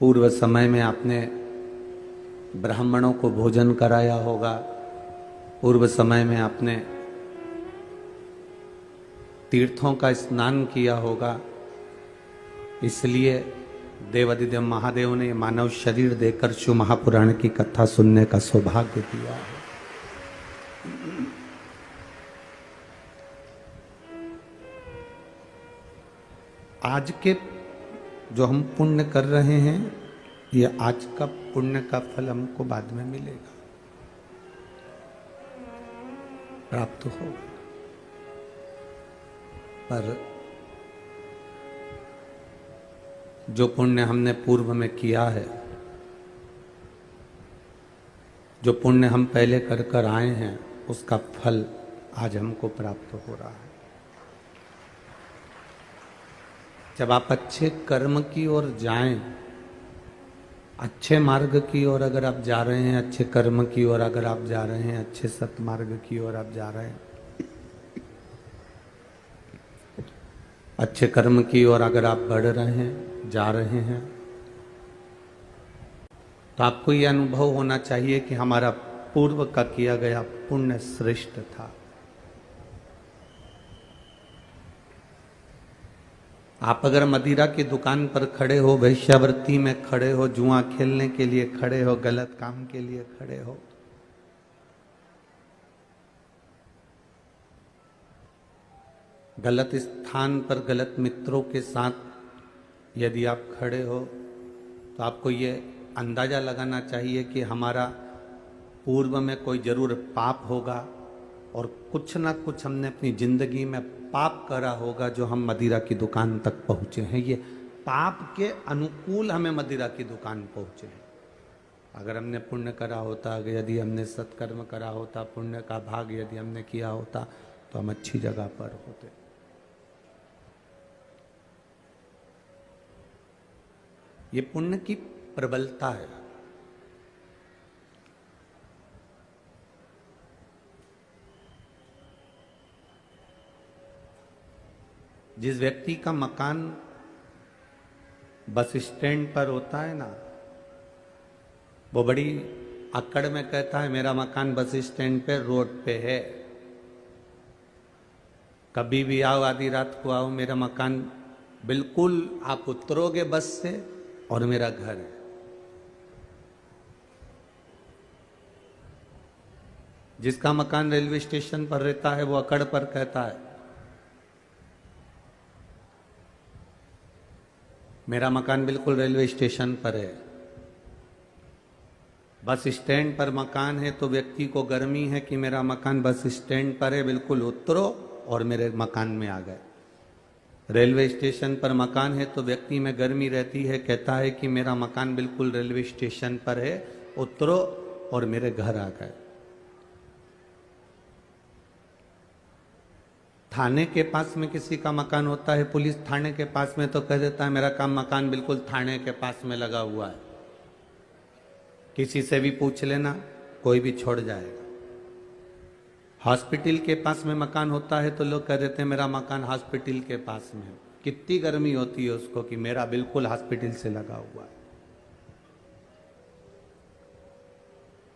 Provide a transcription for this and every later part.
पूर्व समय में आपने ब्राह्मणों को भोजन कराया होगा, पूर्व समय में आपने तीर्थों का स्नान किया होगा, इसलिए देवादिदेव महादेव ने मानव शरीर देकर शिव महापुराण की कथा सुनने का सौभाग्य दिया है। आज के जो हम पुण्य कर रहे हैं, ये आज का पुण्य का फल हमको बाद में मिलेगा, प्राप्त होगा। पर जो पुण्य हमने पूर्व में किया है, जो पुण्य हम पहले कर कर आए हैं, उसका फल आज हमको प्राप्त हो रहा है। जब आप अच्छे कर्म की ओर जाएं, अच्छे मार्ग की ओर अगर आप जा रहे हैं, अच्छे कर्म की ओर अगर आप जा रहे हैं, अच्छे सत्मार्ग की ओर आप जा रहे हैं, अच्छे कर्म की ओर अगर आप बढ़ रहे हैं, जा रहे हैं, तो आपको यह अनुभव होना चाहिए कि हमारा पूर्व का किया गया पुण्य श्रेष्ठ था। आप अगर मदिरा की दुकान पर खड़े हो, वैश्यावृत्ति में खड़े हो, जुआ खेलने के लिए खड़े हो, गलत काम के लिए खड़े हो, गलत स्थान पर गलत मित्रों के साथ यदि आप खड़े हो, तो आपको ये अंदाजा लगाना चाहिए कि हमारा पूर्व में कोई जरूर पाप होगा और कुछ ना कुछ हमने अपनी जिंदगी में पाप करा होगा जो हम मदिरा की दुकान तक पहुंचे हैं। ये पाप के अनुकूल हमें मदिरा की दुकान पहुंचे हैं। अगर हमने पुण्य करा होता, यदि हमने सत्कर्म करा होता, पुण्य का भाग यदि हमने किया होता, तो हम अच्छी जगह पर होते। ये पुण्य की प्रबलता है। जिस व्यक्ति का मकान बस स्टैंड पर होता है ना, वो बड़ी अक्कड़ में कहता है मेरा मकान बस स्टैंड पे रोड पे है, कभी भी आओ, आधी रात को आओ, मेरा मकान बिल्कुल आप उतरोगे बस से और मेरा घर है। जिसका मकान रेलवे स्टेशन पर रहता है वो अकड़ पर कहता है मेरा मकान बिल्कुल रेलवे स्टेशन पर है। बस स्टैंड पर मकान है तो व्यक्ति को गर्मी है कि मेरा मकान बस स्टैंड पर है, बिल्कुल उतरो और मेरे मकान में आ गए। रेलवे स्टेशन पर मकान है तो व्यक्ति में गर्मी रहती है, कहता है कि मेरा मकान बिल्कुल रेलवे स्टेशन पर है, उतरो और मेरे घर आ गए। थाने के पास में किसी का मकान होता है, पुलिस थाने के पास में, तो कह देता है मेरा काम मकान बिल्कुल थाने के पास में लगा हुआ है, किसी से भी पूछ लेना, कोई भी छोड़ जाएगा। हॉस्पिटल के पास में मकान होता है तो लोग कह देते हैं मेरा मकान हॉस्पिटल के पास में है। कितनी गर्मी होती है उसको कि मेरा बिल्कुल हॉस्पिटल से लगा हुआ है।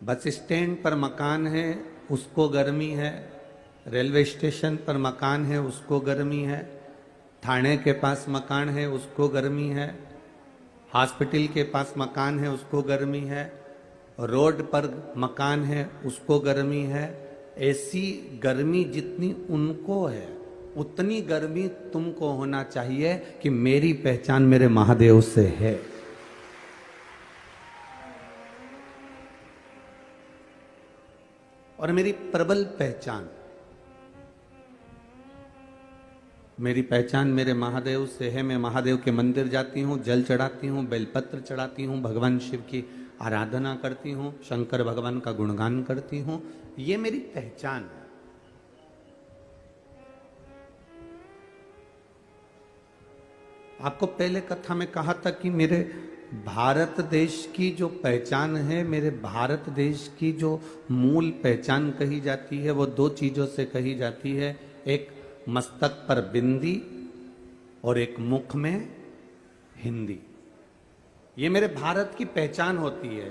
बस स्टैंड पर मकान है उसको गर्मी है, रेलवे स्टेशन पर मकान है उसको गर्मी है, थाने के पास मकान है उसको गर्मी है, हॉस्पिटल के पास मकान है उसको गर्मी है, रोड पर मकान है उसको गर्मी है। ऐसी गर्मी जितनी उनको है उतनी गर्मी तुमको होना चाहिए कि मेरी पहचान मेरे महादेव से है। और मेरी प्रबल पहचान, मेरी पहचान मेरे महादेव से है। मैं महादेव के मंदिर जाती हूँ, जल चढ़ाती हूँ, बेलपत्र चढ़ाती हूँ, भगवान शिव की आराधना करती हूँ, शंकर भगवान का गुणगान करती हूँ। ये मेरी पहचान है। आपको पहले कथा में कहा था कि मेरे भारत देश की जो पहचान है, मेरे भारत देश की जो मूल पहचान कही जाती है, वो दो चीजों से कही जाती है। एक मस्तक पर बिंदी और एक मुख में हिंदी। ये मेरे भारत की पहचान होती है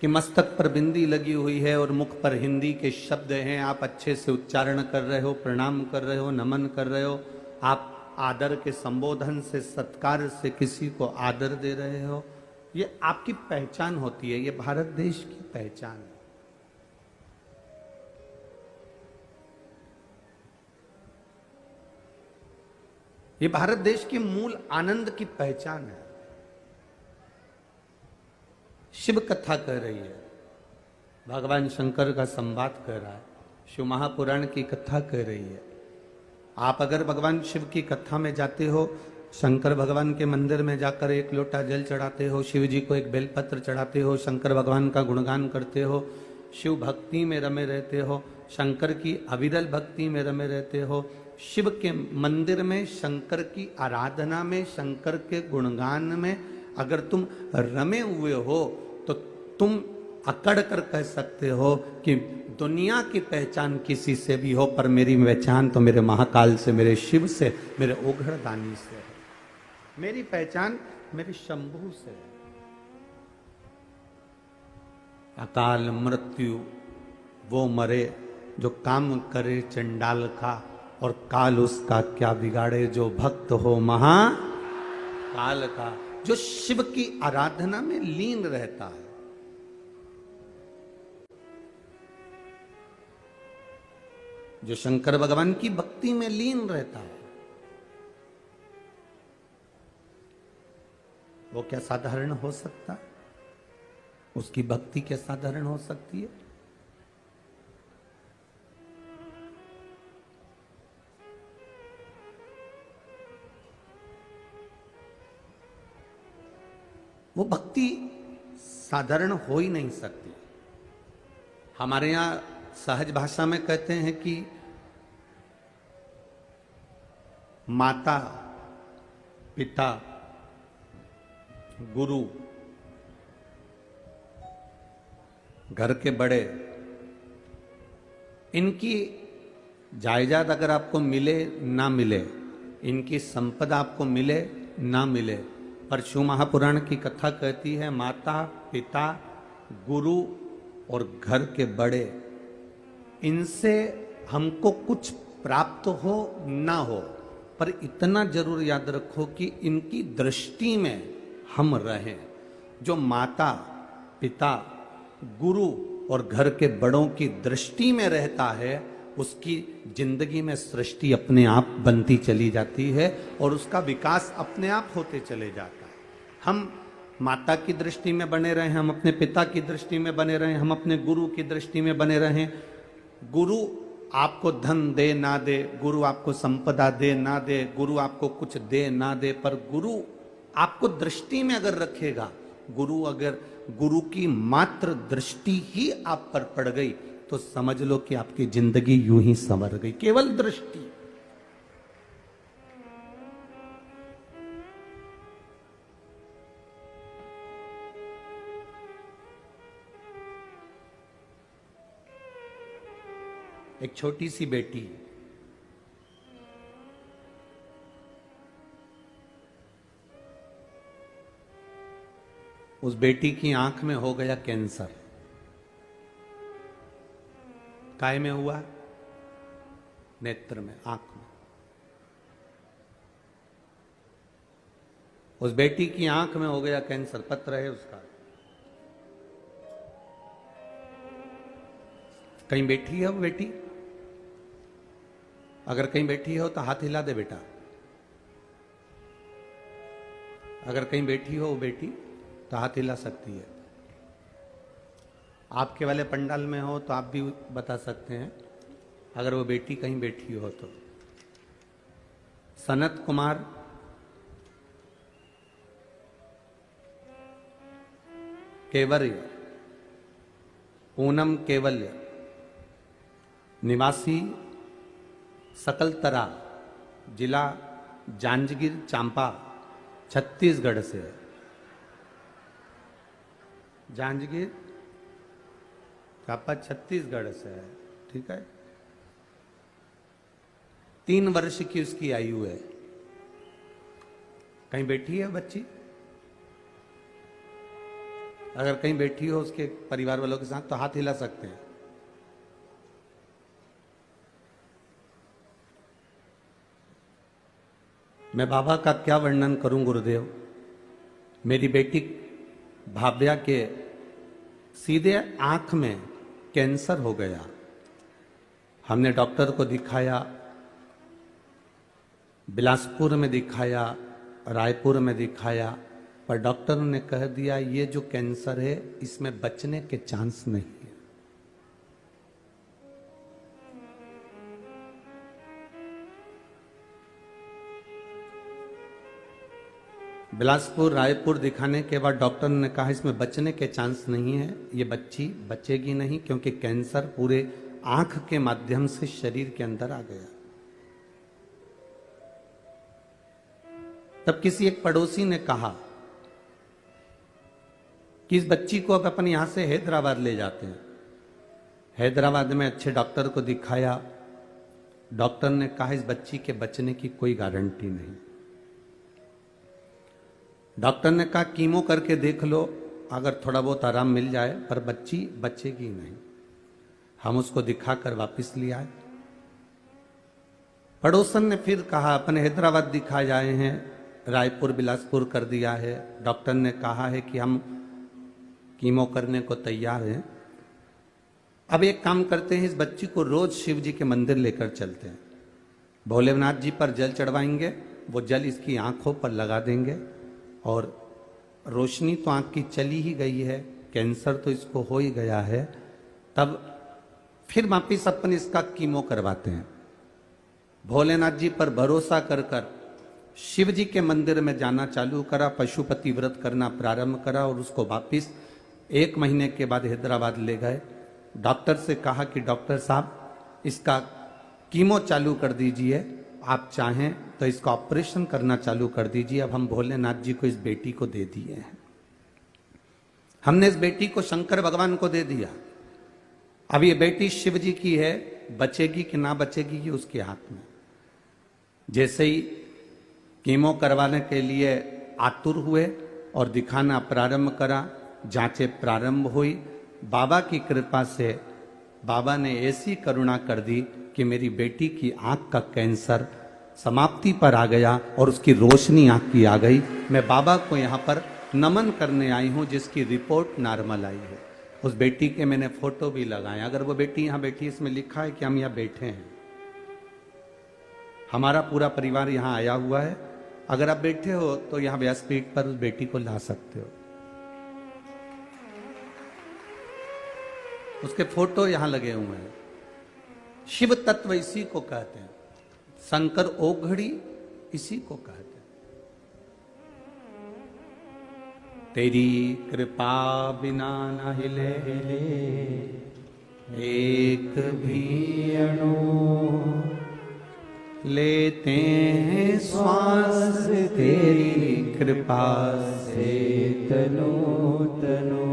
कि मस्तक पर बिंदी लगी हुई है और मुख पर हिंदी के शब्द हैं। आप अच्छे से उच्चारण कर रहे हो, प्रणाम कर रहे हो, नमन कर रहे हो, आप आदर के संबोधन से, सत्कार से किसी को आदर दे रहे हो। ये आपकी पहचान होती है, ये भारत देश की पहचान है। ये भारत देश की मूल आनंद की पहचान है। शिव कथा कह रही है, भगवान शंकर का संवाद कर रहा है, शिव महापुराण की कथा कह रही है। आप अगर भगवान शिव की कथा में जाते हो, शंकर भगवान के मंदिर में जाकर एक लोटा जल चढ़ाते हो, शिव जी को एक बेलपत्र चढ़ाते हो, शंकर भगवान का गुणगान करते हो, शिव भक्ति में रमे रहते हो, शंकर की अविरल भक्ति में रमे रहते हो, शिव के मंदिर में, शंकर की आराधना में, शंकर के गुणगान में अगर तुम रमे हुए हो तो तुम अकड़ कर कह सकते हो कि दुनिया की पहचान किसी से भी हो, पर मेरी पहचान तो मेरे महाकाल से, मेरे शिव से, मेरे ओघड़दानी से है। मेरी पहचान मेरे शंभू से है। अकाल मृत्यु वो मरे जो काम करे चंडाल का, और काल उसका क्या बिगाड़े जो भक्त हो महाकाल का। जो शिव की आराधना में लीन रहता है, जो शंकर भगवान की भक्ति में लीन रहता है, वो क्या साधारण हो सकता है? उसकी भक्ति क्या साधारण हो सकती है? वो भक्ति साधारण हो ही नहीं सकती। हमारे यहां सहज भाषा में कहते हैं कि माता, पिता, गुरु, घर के बड़े, इनकी जायदाद अगर आपको मिले ना मिले, इनकी संपदा आपको मिले ना मिले, पर शिव महापुराण की कथा कहती है माता, पिता, गुरु और घर के बड़े, इनसे हमको कुछ प्राप्त हो ना हो, पर इतना जरूर याद रखो कि इनकी दृष्टि में हम रहें। जो माता, पिता, गुरु और घर के बड़ों की दृष्टि में रहता है, उसकी जिंदगी में सृष्टि अपने आप बनती चली जाती है और उसका विकास अपने आप होते चले जाता है। हम माता की दृष्टि में बने रहें, हम अपने पिता की दृष्टि में बने रहें, हम अपने गुरु की दृष्टि में बने रहें। गुरु आपको धन दे ना दे, गुरु आपको संपदा दे ना दे, गुरु आपको कुछ दे ना दे, पर गुरु आपको दृष्टि में अगर रखेगा, गुरु की मात्र दृष्टि ही आप पर पड़ गई तो समझ लो कि आपकी जिंदगी यूं ही संवर गई। केवल दृष्टि। एक छोटी सी बेटी, उस बेटी की आंख में हो गया कैंसर। काय में हुआ? नेत्र में, आंख में। उस बेटी की आंख में हो गया कैंसर, पत्र है उसका। कहीं बैठी है वो बेटी? अगर कहीं बैठी हो तो हाथ हिला दे बेटा। अगर कहीं बैठी हो वो बेटी तो हाथ हिला सकती है। आपके वाले पंडाल में हो तो आप भी बता सकते हैं, अगर वो बेटी कहीं बैठी हो तो। सनत कुमार, केवल्य, पूनम केवल्य, निवासी सकलतरा, जिला जांजगीर चांपा, छत्तीसगढ़ से। जांजगीर चांपा छत्तीसगढ़ से है, ठीक है। 3 वर्ष की उसकी आयु है। कहीं बैठी है बच्ची? अगर कहीं बैठी हो उसके परिवार वालों के साथ तो हाथ हिला सकते हैं। मैं बाबा का क्या वर्णन करूं गुरुदेव। मेरी बेटी भाव्या के सीधे आंख में कैंसर हो गया। हमने डॉक्टर को दिखाया, बिलासपुर में दिखाया, रायपुर में दिखाया, पर डॉक्टर ने कह दिया ये जो कैंसर है इसमें बचने के चांस नहीं है। बिलासपुर रायपुर दिखाने के बाद डॉक्टर ने कहा इसमें बचने के चांस नहीं है, ये बच्ची बचेगी नहीं, क्योंकि कैंसर पूरे आंख के माध्यम से शरीर के अंदर आ गया। तब किसी एक पड़ोसी ने कहा कि इस बच्ची को अब अपन यहां से हैदराबाद ले जाते हैं। हैदराबाद में अच्छे डॉक्टर को दिखाया। डॉक्टर ने कहा इस बच्ची के बचने की कोई गारंटी नहीं। डॉक्टर ने कहा कीमो करके देख लो, अगर थोड़ा बहुत आराम मिल जाए, पर बच्ची बचेगी नहीं। हम उसको दिखाकर वापस ले आए। पड़ोसन ने फिर कहा अपन हैदराबाद दिखाए आए हैं, रायपुर बिलासपुर कर दिया है, डॉक्टर ने कहा है कि हम कीमो करने को तैयार हैं। अब एक काम करते हैं, इस बच्ची को रोज शिव जी के मंदिर लेकर चलते हैं, भोलेनाथ जी पर जल चढ़वाएंगे, वो जल इसकी आंखों पर लगा देंगे, और रोशनी तो आंख की चली ही गई है, कैंसर तो इसको हो ही गया है, तब फिर वापिस अपन इसका कीमो करवाते हैं। भोलेनाथ जी पर भरोसा कर कर शिव जी के मंदिर में जाना चालू करा, पशुपति व्रत करना प्रारंभ करा, और उसको वापिस 1 महीने के बाद हैदराबाद ले गए। डॉक्टर से कहा कि डॉक्टर साहब इसका कीमो चालू कर दीजिए, आप चाहें तो इसका ऑपरेशन करना चालू कर दीजिए। अब हम भोलेनाथ जी को इस बेटी को दे दिए हैं, हमने इस बेटी को शंकर भगवान को दे दिया। अब ये बेटी शिव जी की है, बचेगी कि ना बचेगी ये उसके हाथ में। जैसे ही कीमो करवाने के लिए आतुर हुए और दिखाना प्रारंभ करा, जांचें प्रारंभ हुई, बाबा की कृपा से बाबा ने ऐसी करुणा कर दी कि मेरी बेटी की आंख का कैंसर समाप्ति पर आ गया और उसकी रोशनी आंख की आ गई। मैं बाबा को यहाँ पर नमन करने आई हूँ, जिसकी रिपोर्ट नॉर्मल आई है। उस बेटी के मैंने फोटो भी लगाए। अगर वो बेटी यहाँ बैठी, इसमें लिखा है कि हम यहाँ बैठे हैं, हमारा पूरा परिवार यहाँ आया हुआ है। अगर आप बैठे हो तो यहाँ व्यासपीठ पर उस बेटी को ला सकते हो। उसके फोटो यहां लगे हुए हैं। शिव तत्व इसी को कहते हैं, शंकर ओघड़ी इसी को कहते हैं। तेरी कृपा बिना न हिले एक भी अणु, लेते हैं श्वास तेरी कृपा से तनो तनो।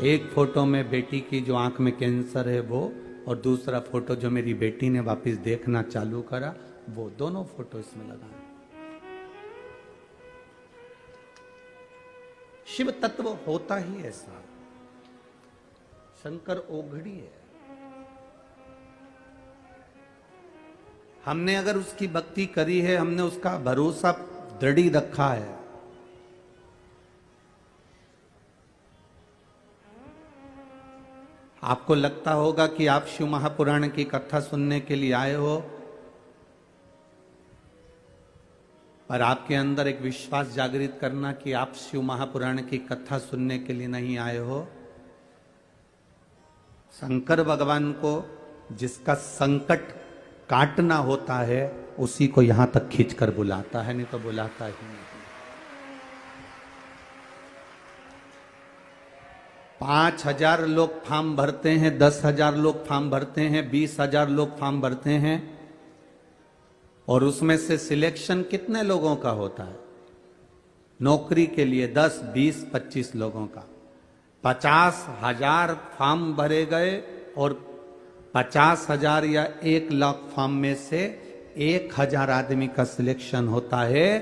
एक फोटो में बेटी की जो आंख में कैंसर है वो, और दूसरा फोटो जो मेरी बेटी ने वापस देखना चालू करा, वो दोनों फोटो इसमें लगाए। शिव तत्व होता ही ऐसा, शंकर ओघड़ी है। हमने अगर उसकी भक्ति करी है, हमने उसका भरोसा दृढ़ी रखा है, आपको लगता होगा कि आप शिव महापुराण की कथा सुनने के लिए आए हो, पर आपके अंदर एक विश्वास जागृत करना कि आप शिव महापुराण की कथा सुनने के लिए नहीं आए हो। शंकर भगवान को जिसका संकट काटना होता है, उसी को यहां तक खींचकर बुलाता है, नहीं तो बुलाता ही नहीं। 5,000 लोग फॉर्म भरते हैं, 10,000 लोग फॉर्म भरते हैं, 20,000 लोग फॉर्म भरते हैं, और उसमें से सिलेक्शन कितने लोगों का होता है? नौकरी के लिए 10, 20, 25 लोगों का। 50,000 फॉर्म भरे गए और 50,000 या 1,00,000 फॉर्म में से 1,000 आदमी का सिलेक्शन होता है।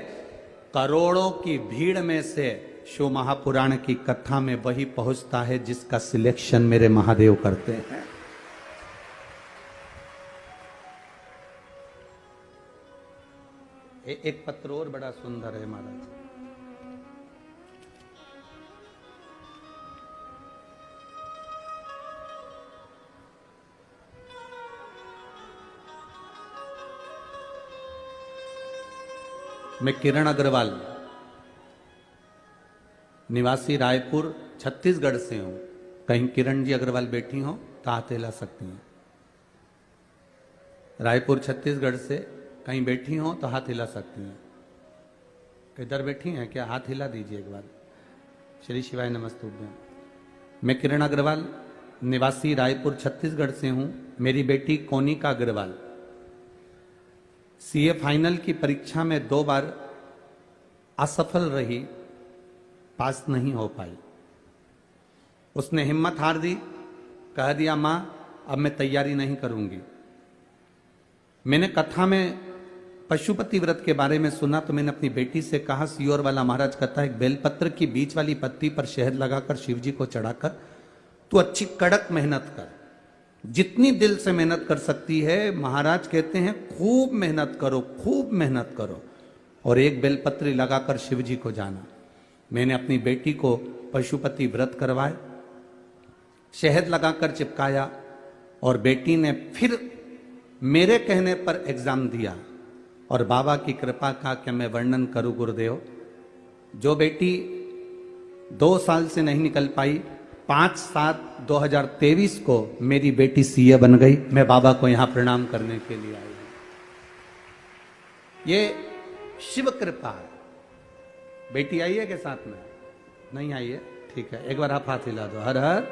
करोड़ों की भीड़ में से शिव महापुराण की कथा में वही पहुंचता है जिसका सिलेक्शन मेरे महादेव करते हैं। एक पत्र और बड़ा सुंदर है महाराज। मैं किरण अग्रवाल, निवासी रायपुर छत्तीसगढ़ से हूं। कहीं किरण जी अग्रवाल बैठी हो तो हाथ हिला सकती हैं। रायपुर छत्तीसगढ़ से कहीं बैठी हो तो हाथ हिला सकती हैं। इधर बैठी हैं क्या? हाथ हिला दीजिए एक बार। श्री शिवाय नमस्तुभ्यं। मैं किरण अग्रवाल, निवासी रायपुर छत्तीसगढ़ से हूं। मेरी बेटी कोनिका अग्रवाल सीए फाइनल की परीक्षा में 2 बार असफल रही, पास नहीं हो पाई। उसने हिम्मत हार दी, कह दिया मां अब मैं तैयारी नहीं करूंगी। मैंने कथा में पशुपति व्रत के बारे में सुना तो मैंने अपनी बेटी से कहा, सियोर वाला महाराज कहता है बेलपत्र की बीच वाली पत्ती पर शहद लगाकर शिव जी को चढ़ाकर तू अच्छी कड़क मेहनत कर, जितनी दिल से मेहनत कर सकती है। महाराज कहते हैं खूब मेहनत करो, खूब मेहनत करो और एक बेलपत्री लगाकर शिव जी को जाना। मैंने अपनी बेटी को पशुपति व्रत करवाए, शहद लगाकर चिपकाया और बेटी ने फिर मेरे कहने पर एग्जाम दिया और बाबा की कृपा का क्या मैं वर्णन करूं गुरुदेव। जो बेटी 2 साल से नहीं निकल पाई, 5/7/2023 को मेरी बेटी सीए बन गई। मैं बाबा को यहां प्रणाम करने के लिए आई हूं। ये शिव कृपा है। बेटी आई है के साथ में? नहीं आई है? ठीक है, एक बार आप हाथ हिला दो। हर हर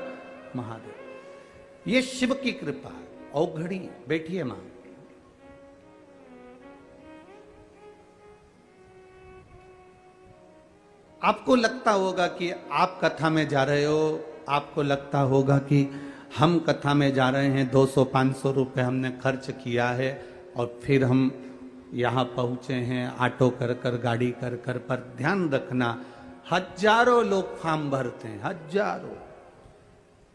महादेव। ये शिव की कृपा है। औघड़ी बैठिए मां। आपको लगता होगा कि आप कथा में जा रहे हो, आपको लगता होगा कि हम कथा में जा रहे हैं, 200-500 रुपए हमने खर्च किया है और फिर हम यहाँ पहुँचे हैं ऑटो कर कर, गाड़ी कर कर। पर ध्यान रखना, हजारों लोग फॉर्म भरते हैं, हजारों,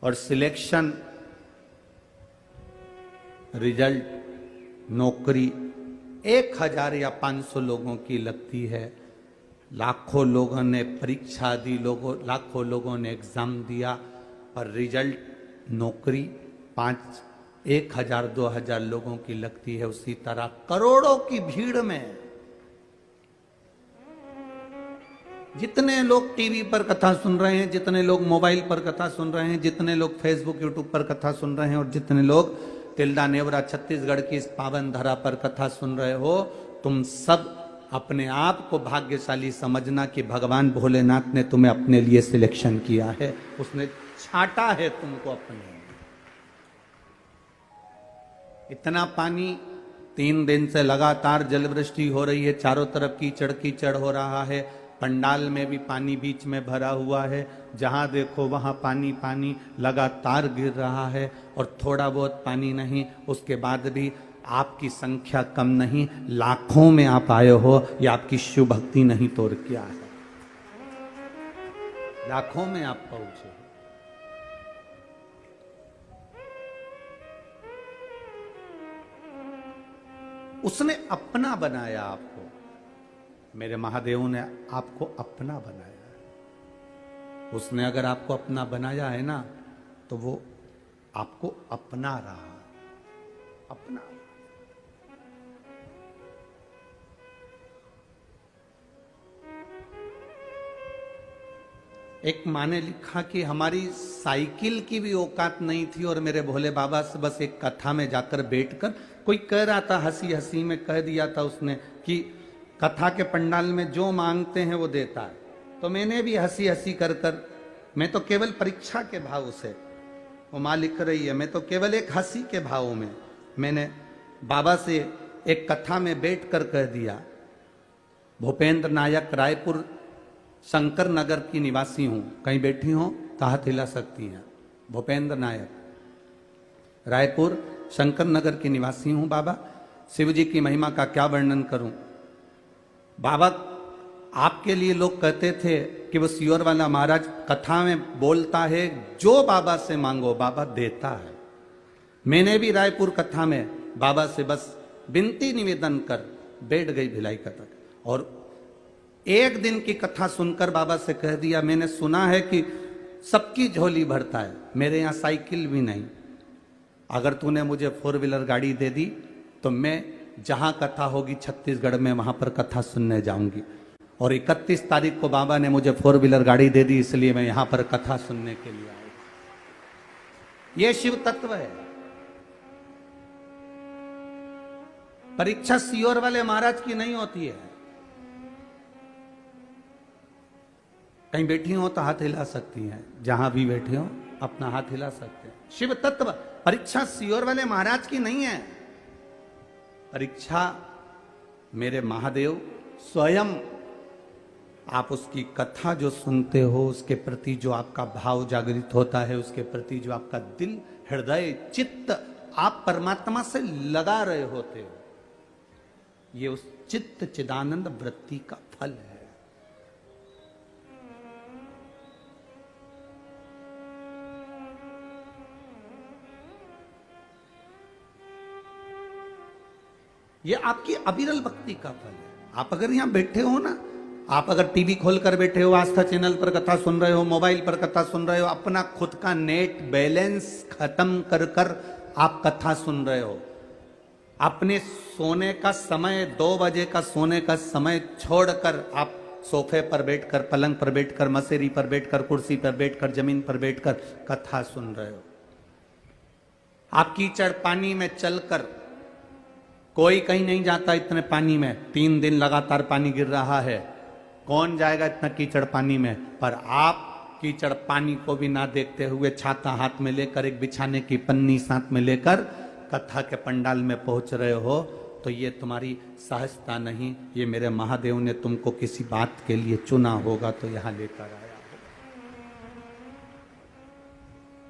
और सिलेक्शन, रिजल्ट, नौकरी 1000 या 500 लोगों की लगती है। लाखों लोगों ने परीक्षा दी, लाखों लोगों ने एग्जाम दिया, पर रिजल्ट, नौकरी 1000-2000 लोगों की लगती है। उसी तरह करोड़ों की भीड़ में जितने लोग टीवी पर कथा सुन रहे हैं, जितने लोग मोबाइल पर कथा सुन रहे हैं, जितने लोग फेसबुक यूट्यूब पर कथा सुन रहे हैं और जितने लोग तिल्दा नेवरा छत्तीसगढ़ की इस पावन धरा पर कथा सुन रहे हो, तुम सब अपने आप को भाग्यशाली समझना कि भगवान भोलेनाथ ने तुम्हें अपने लिए सिलेक्शन किया है। उसने छांटा है तुमको अपने। इतना पानी 3 दिन से लगातार जलवृष्टि हो रही है, चारों तरफ कीचड़ कीचड़ हो रहा है। पंडाल में भी पानी बीच में भरा हुआ है, जहां देखो वहां पानी पानी लगातार गिर रहा है। और थोड़ा बहुत पानी नहीं, उसके बाद भी आपकी संख्या कम नहीं, लाखों में आप आए हो। ये आपकी शिव भक्ति नहीं तो और क्या है। लाखों में आप पहुंचे। उसने अपना बनाया आपको। मेरे महादेव ने आपको अपना बनाया। उसने अगर आपको अपना बनाया है ना, तो वो आपको अपना रहा, अपना। एक माँ ने लिखा कि हमारी साइकिल की भी औकात नहीं थी और मेरे भोले बाबा से बस एक कथा में जाकर बैठकर, कोई कह रहा था, हंसी हंसी में कह दिया था उसने कि कथा के पंडाल में जो मांगते हैं वो देता है। तो मैंने भी हंसी हंसी कर कर, मैं तो केवल परीक्षा के भाव से, वो माँ लिख रही है, मैं तो केवल एक हंसी के भाव में मैंने बाबा से एक कथा में बैठ कर कह दिया, भूपेंद्र नायक, रायपुर शंकर नगर की निवासी हूं। कहीं बैठी हो तो हाथ हिला सकती हैं। भूपेंद्र नायक, रायपुर शंकर नगर की निवासी हूं। बाबा शिव जी की महिमा का क्या वर्णन करूं। बाबा आपके लिए लोग कहते थे कि वो सियोर वाला महाराज कथा में बोलता है, जो बाबा से मांगो बाबा देता है। मैंने भी रायपुर कथा में बाबा से बस विनती निवेदन कर बैठ गई भिलाई कथा, और एक दिन की कथा सुनकर बाबा से कह दिया, मैंने सुना है कि सबकी झोली भरता है, मेरे यहाँ साइकिल भी नहीं, अगर तूने मुझे 4 व्हीलर गाड़ी दे दी तो मैं जहां कथा होगी छत्तीसगढ़ में वहां पर कथा सुनने जाऊंगी। और 31 तारीख को बाबा ने मुझे 4 व्हीलर गाड़ी दे दी, इसलिए मैं यहां पर कथा सुनने के लिए आया। यह शिव तत्व है। परीक्षा सियोर वाले महाराज की नहीं होती है। कहीं बैठी हो तो हाथ हिला सकती हैं, जहां भी बैठे हो अपना हाथ हिला सकते हैं। शिव तत्व परीक्षा सियोर वाले महाराज की नहीं है। परीक्षा मेरे महादेव स्वयं, आप उसकी कथा जो सुनते हो, उसके प्रति जो आपका भाव जागृत होता है, उसके प्रति जो आपका दिल, हृदय, चित्त आप परमात्मा से लगा रहे होते हो, ये उस चित्त चिदानंद वृत्ति का फल है। ये आपकी अविरल भक्ति का फल है। आप अगर यहां बैठे हो ना, आप अगर टीवी खोलकर बैठे हो, आस्था चैनल पर कथा सुन रहे हो, मोबाइल पर कथा सुन रहे हो, अपना खुद का नेट बैलेंस खत्म कर कर आप कथा सुन रहे हो, अपने सोने का समय 2 बजे का सोने का समय छोड़कर आप सोफे पर बैठकर, पलंग पर बैठकर, मसेरी पर बैठकर, कुर्सी पर बैठकर, जमीन पर बैठकर कथा सुन रहे हो। आप कीचड़ पानी में चलकर, कोई कहीं नहीं जाता इतने पानी में, 3 दिन लगातार पानी गिर रहा है, कौन जाएगा इतना कीचड़ पानी में। पर आप कीचड़ पानी को भी ना देखते हुए छाता हाथ में लेकर, एक बिछाने की पन्नी साथ में लेकर कथा के पंडाल में पहुंच रहे हो, तो ये तुम्हारी सहजता नहीं, ये मेरे महादेव ने तुमको किसी बात के लिए चुना होगा तो यहां लेकर आया होगा।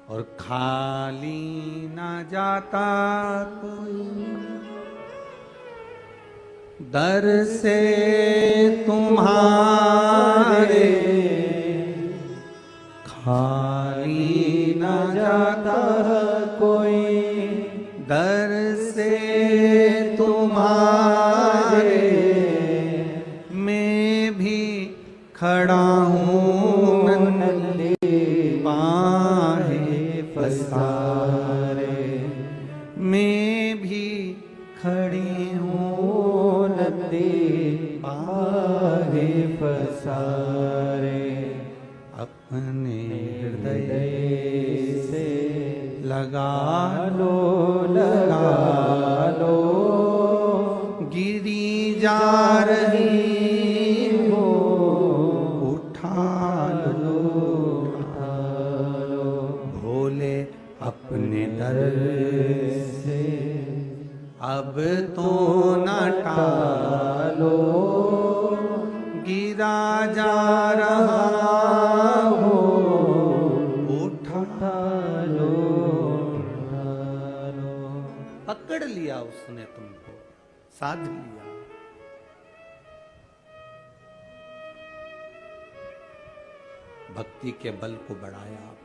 और खाली ना जाता कोई दर से तुम्हारे, खाली ना जाता कोई दर से तुम्हारे, मैं भी खड़ा हूँ नन्हे बाहें पसारे, मैं भी खड़ी हूँ बाहें पसारे, अपने हृदय से लगा लो, लगा लो, गिरी जा रही हो, उठा लो, उठा लो, भोले अपने दर से अब तो न टालो, गिरा जा रहा हो, उठा लो, उठा लो। पकड़ लिया उसने तुमको, साध लिया। भक्ति के बल को बढ़ाया आपने।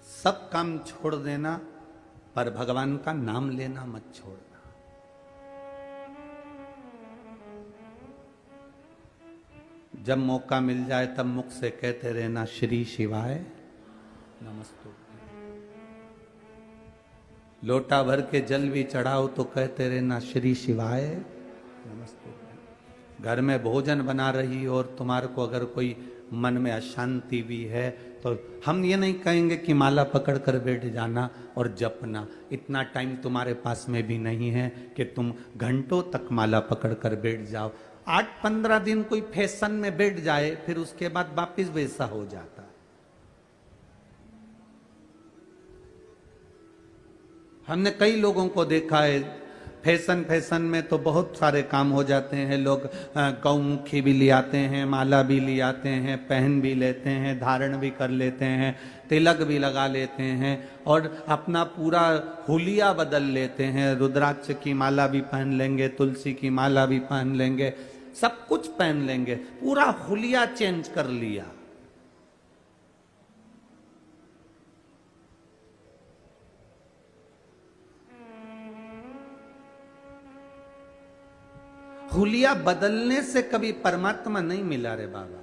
सब काम छोड़ देना, पर भगवान का नाम लेना मत छोड़ना। जब मौका मिल जाए तब मुख से कहते रहना, श्री शिवाय नमस्तु। लोटा भर के जल भी चढ़ाओ तो कहते रहना, श्री शिवाय नमस्तु। घर में भोजन बना रही और तुम्हारे को अगर कोई मन में अशांति भी है तो हम ये नहीं कहेंगे कि माला पकड़ कर बैठ जाना और जपना। इतना टाइम तुम्हारे पास में भी नहीं है कि तुम घंटों तक माला पकड़ कर बैठ जाओ। 8-15 दिन कोई फैशन में बैठ जाए, फिर उसके बाद वापिस वैसा हो जाता। हमने कई लोगों को देखा है, फैशन फैशन में तो बहुत सारे काम हो जाते हैं। लोग गौमुखी भी ले आते हैं, माला भी ले आते हैं, पहन भी लेते हैं, धारण भी कर लेते हैं, तिलक भी लगा लेते हैं और अपना पूरा हुलिया बदल लेते हैं। रुद्राक्ष की माला भी पहन लेंगे, तुलसी की माला भी पहन लेंगे, सब कुछ पहन लेंगे, पूरा हुलिया चेंज कर लिया। हुलिया बदलने से कभी परमात्मा नहीं मिला रे बाबा।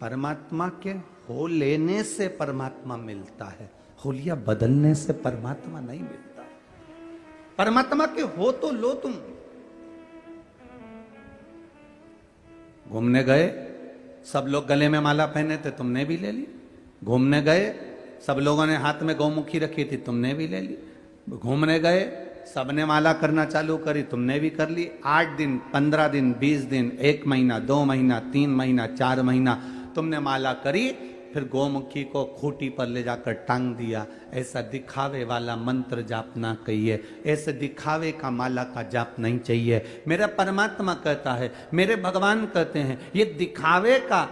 परमात्मा के हो लेने से परमात्मा मिलता है, हुलिया बदलने से परमात्मा नहीं मिलता। परमात्मा के हो तो लो तुम। घूमने गए, सब लोग गले में माला पहने थे, तुमने भी ले ली। घूमने गए, सब लोगों ने हाथ में गौमुखी रखी थी, तुमने भी ले ली। घूमने गए, सबने माला करना चालू करी, तुमने भी कर ली। 8 दिन, 15 दिन, 20 दिन, 1 महीना, 2 महीना, 3 महीना, 4 महीना तुमने माला करी, फिर गौमुखी को खूंटी पर ले जाकर टांग दिया। ऐसा दिखावे वाला मंत्र जाप ना कहिए, ऐसे दिखावे का माला का जाप नहीं चाहिए। मेरा परमात्मा कहता है, मेरे भगवान कहते हैं, ये दिखावे का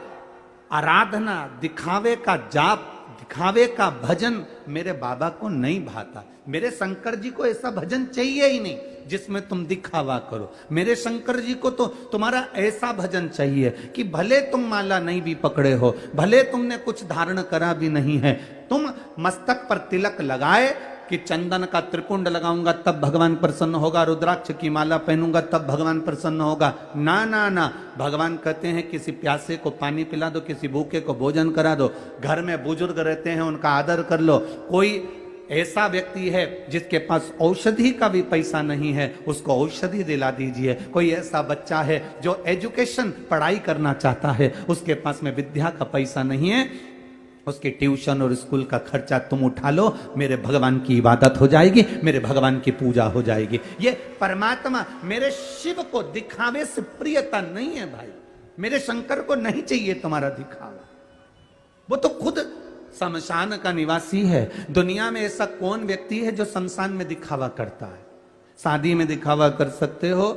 आराधना, दिखावे का जाप, दिखावे का भजन मेरे बाबा को नहीं भाता। मेरे शंकर जी को ऐसा भजन चाहिए ही नहीं जिसमें तुम दिखावा करो। मेरे शंकर जी को तो तुम्हारा ऐसा भजन चाहिए कि भले तुम माला नहीं भी पकड़े हो, भले तुमने कुछ धारण करा भी नहीं है, तुम मस्तक पर तिलक लगाए कि चंदन का त्रिपुंड लगाऊंगा तब भगवान प्रसन्न होगा, रुद्राक्ष की माला पहनूंगा तब भगवान प्रसन्न होगा। ना ना ना, भगवान कहते हैं किसी प्यासे को पानी पिला दो, किसी भूखे को भोजन करा दो, घर में बुजुर्ग रहते हैं उनका आदर कर लो। कोई ऐसा व्यक्ति है जिसके पास औषधि का भी पैसा नहीं है, उसको औषधि दिला दीजिए। कोई ऐसा बच्चा है जो एजुकेशन पढ़ाई करना चाहता है, उसके पास में विद्या का पैसा नहीं है, उसके ट्यूशन और स्कूल का खर्चा तुम उठा लो, मेरे भगवान की इबादत हो जाएगी, मेरे भगवान की पूजा हो जाएगी। ये परमात्मा, मेरे शिव को दिखावे से प्रियता नहीं है भाई। मेरे शंकर को नहीं चाहिए तुम्हारा दिखावा, वो तो खुद शमशान का निवासी है। दुनिया में ऐसा कौन व्यक्ति है जो शमशान में दिखावा करता है? शादी में दिखावा कर सकते हो,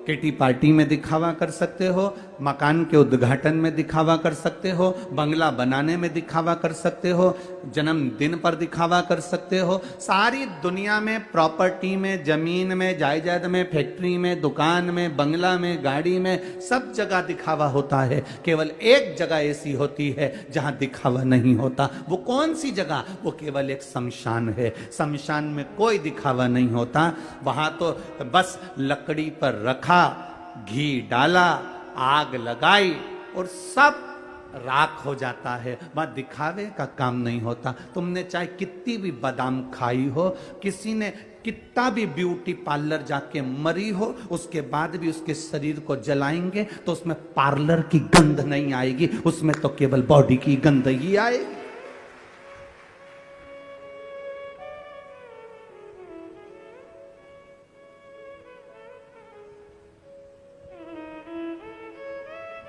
किटी पार्टी में दिखावा कर सकते हो, मकान के उद्घाटन में दिखावा कर सकते हो, बंगला बनाने में दिखावा कर सकते हो, जन्मदिन पर दिखावा कर सकते हो। सारी दुनिया में प्रॉपर्टी में, जमीन में, जायदाद में, फैक्ट्री में, दुकान में, बंगला में, गाड़ी में, सब जगह दिखावा होता है। केवल एक जगह ऐसी होती है जहां दिखावा नहीं होता। वो कौन सी जगह? वो केवल एक शमशान है। शमशान में कोई दिखावा नहीं होता। वहां तो बस लकड़ी पर रखा, घी डाला, आग लगाई और सब राख हो जाता है। वहां दिखावे का काम नहीं होता। तुमने चाहे कितनी भी बादाम खाई हो, किसी ने कितना भी ब्यूटी पार्लर जाके मरी हो, उसके बाद भी उसके शरीर को जलाएंगे तो उसमें पार्लर की गंध नहीं आएगी, उसमें तो केवल बॉडी की गंध ही आएगी।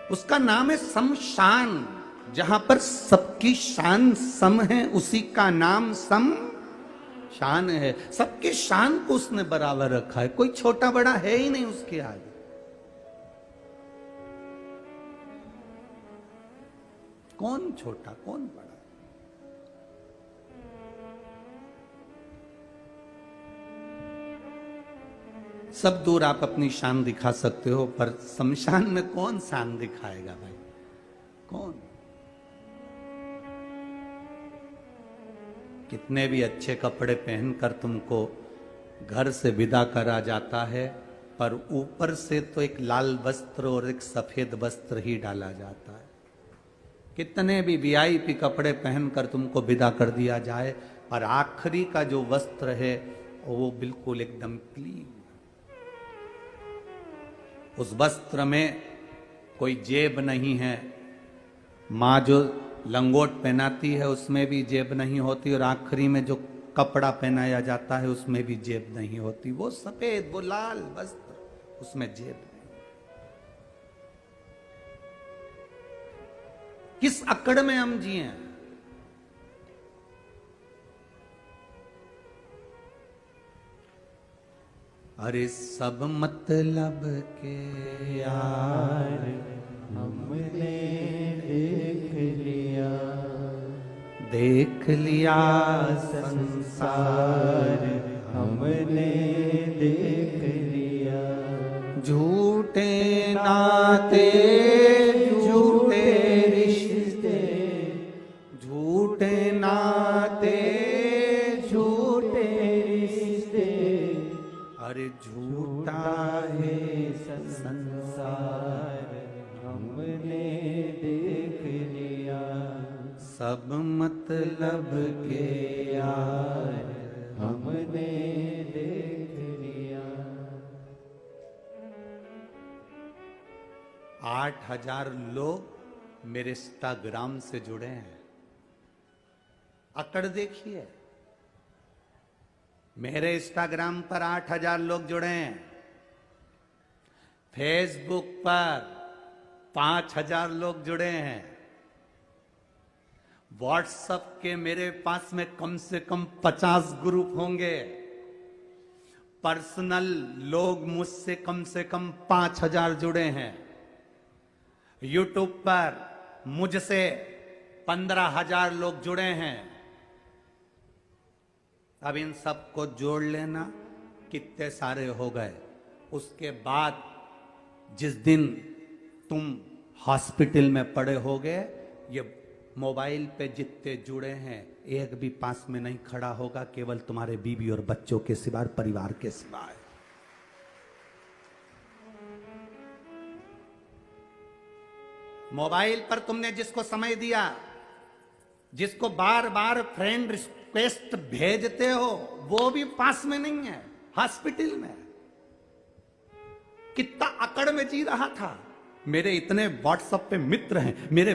उसका नाम है शमशान। जहां पर सबकी शान सम है, उसी का नाम शमशान है। सबकी शान को उसने बराबर रखा है, कोई छोटा बड़ा है ही नहीं उसके आगे। कौन छोटा कौन बड़ा? सब दूर आप अपनी शान दिखा सकते हो, पर शमशान में कौन शान दिखाएगा भाई? कौन? कितने भी अच्छे कपड़े पहनकर तुमको घर से विदा करा जाता है, पर ऊपर से तो एक लाल वस्त्र और एक सफेद वस्त्र ही डाला जाता है। कितने भी वीआईपी कपड़े पहनकर तुमको विदा कर दिया जाए, पर आखिरी का जो वस्त्र है वो बिल्कुल एकदम क्लीन। उस वस्त्र में कोई जेब नहीं है। माँ जो लंगोट पहनाती है उसमें भी जेब नहीं होती, और आखिरी में जो कपड़ा पहनाया जाता है उसमें भी जेब नहीं होती। वो सफेद, वो लाल वस्त्र, उसमें जेब नहीं। किस अकड़ में हम जिए? अरे सब मतलब के यार हमने देख लिया, देख लिया संसार हमने देख लिया। झूठे नाते झूठे रिश्ते, झूठे नाते झूठे रिश्ते, अरे झूठा है संसार हमने देख लिया। सब मतलब के यार हमने देख लिया। 8,000 लोग मेरे इंस्टाग्राम से जुड़े हैं। अकड़ देखिए, मेरे इंस्टाग्राम पर 8,000 लोग जुड़े हैं, फेसबुक पर 5,000 लोग जुड़े हैं, व्हाट्सएप के मेरे पास में कम से कम 50 ग्रुप होंगे, पर्सनल लोग मुझसे कम से कम 5,000 जुड़े हैं, यूट्यूब पर मुझसे 15,000 लोग जुड़े हैं। अब इन सबको जोड़ लेना, कितने सारे हो गए। उसके बाद जिस दिन तुम हॉस्पिटल में पड़े होगे, ये मोबाइल पे जितने जुड़े हैं एक भी पास में नहीं खड़ा होगा, केवल तुम्हारे बीवी और बच्चों के सिवाय, परिवार के सिवाय। मोबाइल पर तुमने जिसको समय दिया, जिसको बार बार फ्रेंड रिक्वेस्ट भेजते हो, वो भी पास में नहीं है, हॉस्पिटल में। कितना अकड़ में जी रहा था। मेरे इतने व्हाट्सएप पे मित्र हैं, मेरे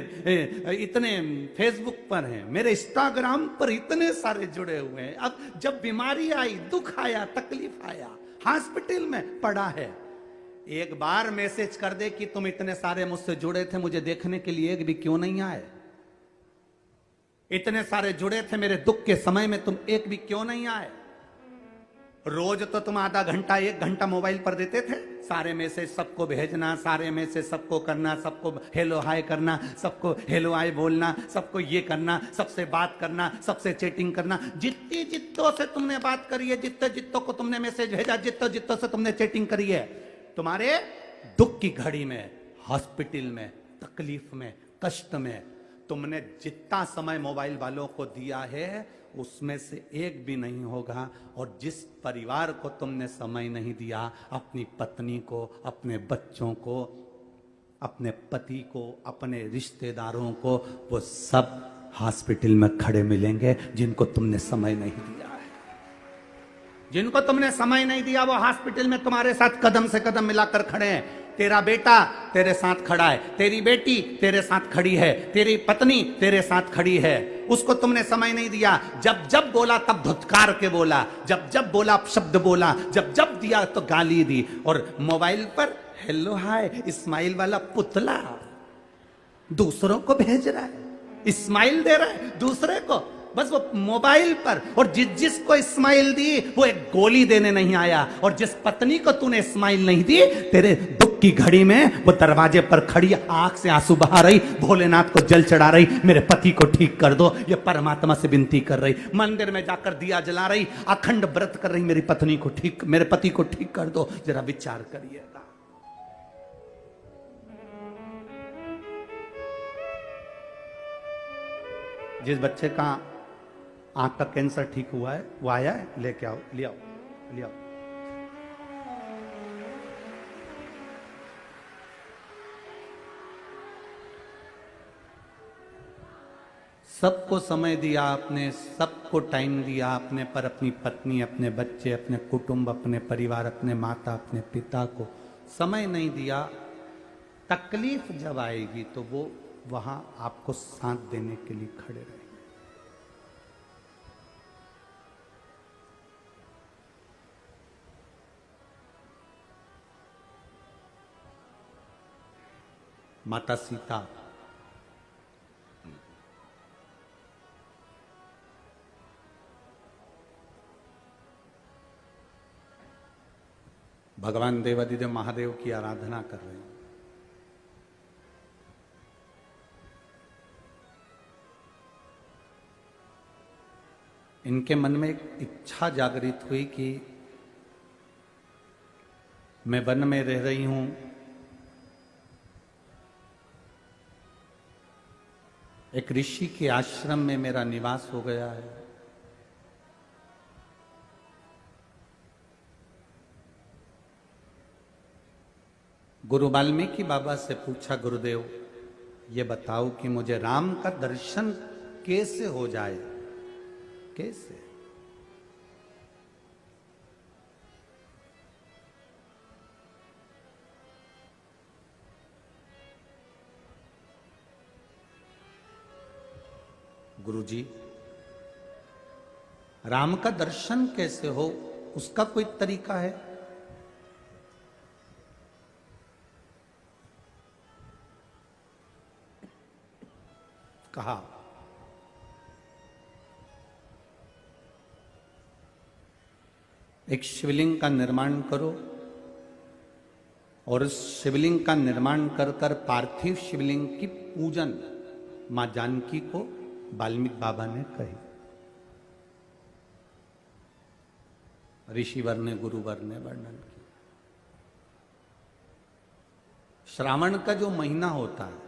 इतने फेसबुक पर हैं, मेरे इंस्टाग्राम पर इतने सारे जुड़े हुए हैं। अब जब बीमारी आई, दुख आया, तकलीफ आया, हॉस्पिटल में पड़ा है, एक बार मैसेज कर दे कि तुम इतने सारे मुझसे जुड़े थे, मुझे देखने के लिए एक भी क्यों नहीं आए? इतने सारे जुड़े थे मेरे दुख के समय में, तुम एक भी क्यों नहीं आए? रोज तो तुम आधा घंटा 1 घंटा मोबाइल पर देते थे, सारे मैसेज सबको भेजना, सारे मैसेज सबको करना, सबको हेलो हाय करना, सबको हेलो हाय बोलना, सबको ये करना, सबसे बात करना, सबसे चैटिंग करना। जितनी जितों से तुमने बात करी है, जितने जितों को तुमने मैसेज भेजा, जितों जितों से तुमने चैटिंग करी है, तुम्हारे दुख की घड़ी में, हॉस्पिटल में, तकलीफ में, कष्ट में तुमने जितना समय मोबाइल वालों को दिया है, उसमें से एक भी नहीं होगा। और जिस परिवार को तुमने समय नहीं दिया, अपनी पत्नी को, अपने बच्चों को, अपने पति को, अपने रिश्तेदारों को, वो सब हॉस्पिटल में खड़े मिलेंगे जिनको तुमने समय नहीं दिया है। जिनको तुमने समय नहीं दिया, वो हॉस्पिटल में तुम्हारे साथ कदम से कदम मिलाकर खड़े हैं। तेरा बेटा तेरे साथ खड़ा है, तेरी बेटी तेरे साथ खड़ी है, तेरी पत्नी तेरे साथ खड़ी है। उसको तुमने समय नहीं दिया। जब जब बोला तब धुतकार के बोला, जब जब बोला शब्द बोला, जब जब दिया तो गाली दी। और मोबाइल पर हेलो हाय स्माइल वाला पुतला दूसरों को भेज रहा है, स्माइल दे रहा है दूसरे को, बस वो मोबाइल पर। और जिसको स्माइल दी वो एक गोली देने नहीं आया। और जिस पत्नी को तूने स्माइल नहीं दी, तेरे दुख की घड़ी में वो दरवाजे पर खड़ी आंख से आंसू बहा रही, भोलेनाथ को जल चढ़ा रही, मेरे पति को ठीक कर दो, ये परमात्मा से विनती कर रही, मंदिर में जाकर दिया जला रही, अखंड व्रत कर रही, मेरी पत्नी को ठीक, मेरे पति को ठीक कर दो। जरा विचार करिएगा। जिस बच्चे का आंख का कैंसर ठीक हुआ है, वो आया है, लेके आओ, ले आओ, ले आओ। सबको समय दिया आपने, सबको टाइम दिया आपने, पर अपनी पत्नी, अपने बच्चे, अपने कुटुंब, अपने परिवार, अपने माता, अपने पिता को समय नहीं दिया। तकलीफ जब आएगी तो वो वहां आपको साथ देने के लिए खड़े रहेंगे। माता सीता भगवान देवादिदेव महादेव की आराधना कर रहे हैं। इनके मन में एक इच्छा जागृत हुई कि मैं वन में रह रही हूं, एक ऋषि के आश्रम में मेरा निवास हो गया है। गुरु वाल्मीकि बाबा से पूछा, गुरुदेव ये बताओ कि मुझे राम का दर्शन कैसे हो जाए, कैसे? गुरुजी, राम का दर्शन कैसे हो, उसका कोई तरीका है? कहा, एक शिवलिंग का निर्माण करो और उस शिवलिंग का निर्माण कर कर पार्थिव शिवलिंग की पूजन मां जानकी को वाल्मीकि बाबा ने कही। ऋषिवर ने, गुरुवर ने वर्णन किया। श्रावण का जो महीना होता है,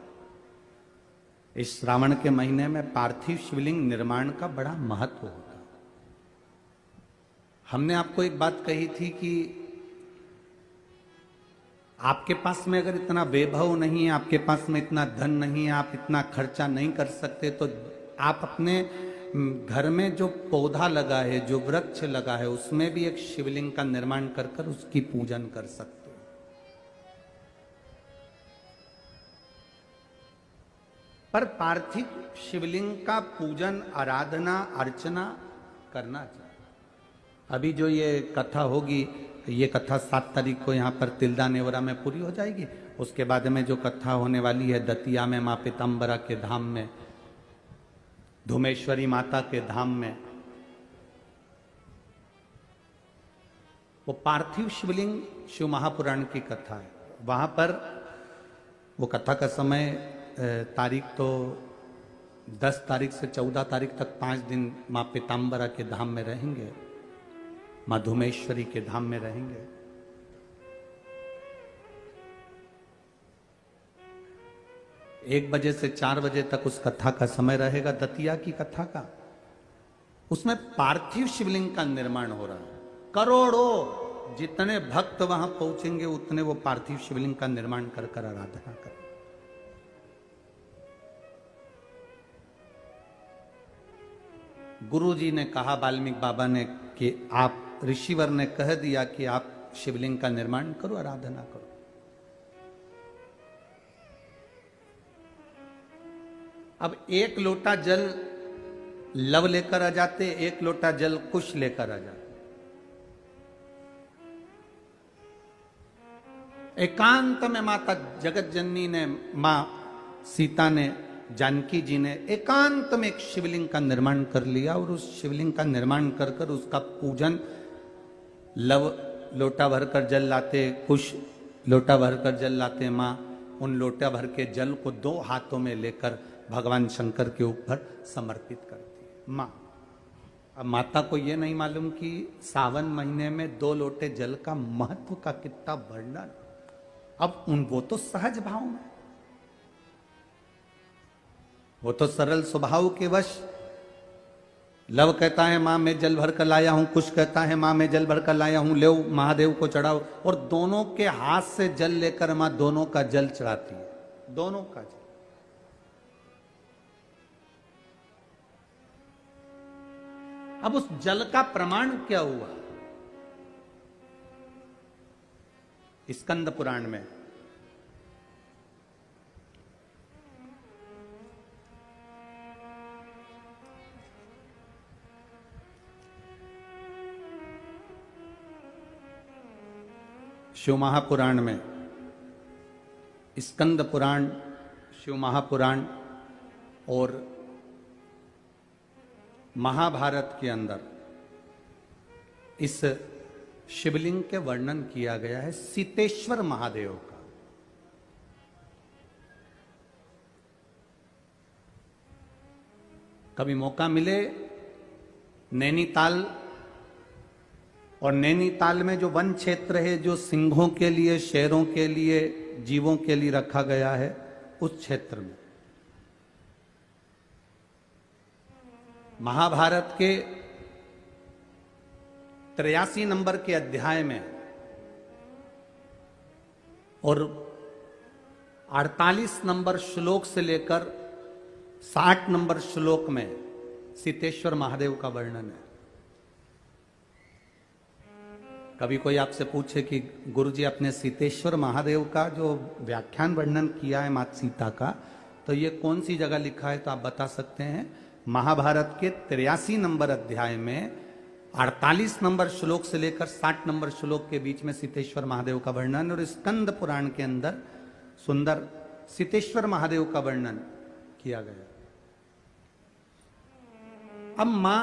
इस श्रावण के महीने में पार्थिव शिवलिंग निर्माण का बड़ा महत्व होता है। हमने आपको एक बात कही थी कि आपके पास में अगर इतना वैभव नहीं है, आपके पास में इतना धन नहीं है, आप इतना खर्चा नहीं कर सकते, तो आप अपने घर में जो पौधा लगा है, जो वृक्ष लगा है, उसमें भी एक शिवलिंग का निर्माण कर कर उसकी पूजन कर सकते हो। पर पार्थिव शिवलिंग का पूजन, आराधना, अर्चना करना चाहिए। अभी जो ये कथा होगी, ये कथा 7 तारीख को यहाँ पर तिल्दा नेवरा में पूरी हो जाएगी। उसके बाद में जो कथा होने वाली है दतिया में, माँ पीताम्बरा के धाम में, धुमेश्वरी माता के धाम में, वो पार्थिव शिवलिंग शिव महापुराण की कथा है। वहां पर वो कथा का समय तारीख तो 10 तारीख से 14 तारीख तक 5 दिन माँ पीताम्बरा के धाम में रहेंगे, माँ धुमेश्वरी के धाम में रहेंगे। 1 बजे से 4 बजे तक उस कथा का समय रहेगा, दतिया की कथा का। उसमें पार्थिव शिवलिंग का निर्माण हो रहा है। करोड़ों जितने भक्त वहां पहुंचेंगे उतने वो पार्थिव शिवलिंग का निर्माण कर कर आराधना कर। गुरु जी ने कहा, वाल्मीकि बाबा ने, कि आप, ऋषिवर ने कह दिया कि आप शिवलिंग का निर्माण करो, आराधना करो। अब 1 लोटा जल लव लेकर आ जाते, 1 लोटा जल कुश लेकर आ जाते। एकांत में माता जगत जननी ने, मां सीता ने, जानकी जी ने एकांत में एक शिवलिंग का निर्माण कर लिया और उस शिवलिंग का निर्माण कर कर उसका पूजन, लव लोटा भरकर जल लाते, कुश लोटा भरकर जल लाते। मां उन लोटा भर के जल को 2 हाथों में लेकर भगवान शंकर के ऊपर समर्पित करती है मां। अब माता को यह नहीं मालूम कि सावन महीने में 2 लोटे जल का महत्व का कितना वर्णन। अब वो तो सहज भाव में, वो तो सरल स्वभाव के वश। लव कहता है मां मैं जल भर कर लाया हूं, कुश कहता है मां मैं जल भर कर लाया हूं, ले महादेव को चढ़ाओ। और दोनों के हाथ से जल लेकर मां दोनों का जल चढ़ाती है, दोनों का जल। अब उस जल का प्रमाण क्या हुआ? स्कंद पुराण में शिव महापुराण में, स्कंद पुराण, शिव महापुराण और महाभारत के अंदर इस शिवलिंग के वर्णन किया गया है सीतेश्वर महादेव का। कभी मौका मिले नैनीताल, और नैनीताल में जो वन क्षेत्र है जो सिंहों के लिए, शेरों के लिए, जीवों के लिए रखा गया है, उस क्षेत्र में महाभारत के 83 नंबर के अध्याय में और 48 नंबर श्लोक से लेकर 60 नंबर श्लोक में सीतेश्वर महादेव का वर्णन है। कभी कोई आपसे पूछे कि गुरुजी अपने सीतेश्वर महादेव का जो व्याख्यान वर्णन किया है माता सीता का, तो ये कौन सी जगह लिखा है, तो आप बता सकते हैं महाभारत के 83 नंबर अध्याय में 48 नंबर श्लोक से लेकर 60 नंबर श्लोक के बीच में सीतेश्वर महादेव का वर्णन, और स्कंद पुराण के अंदर सुंदर सीतेश्वर महादेव का वर्णन किया गया। अब मां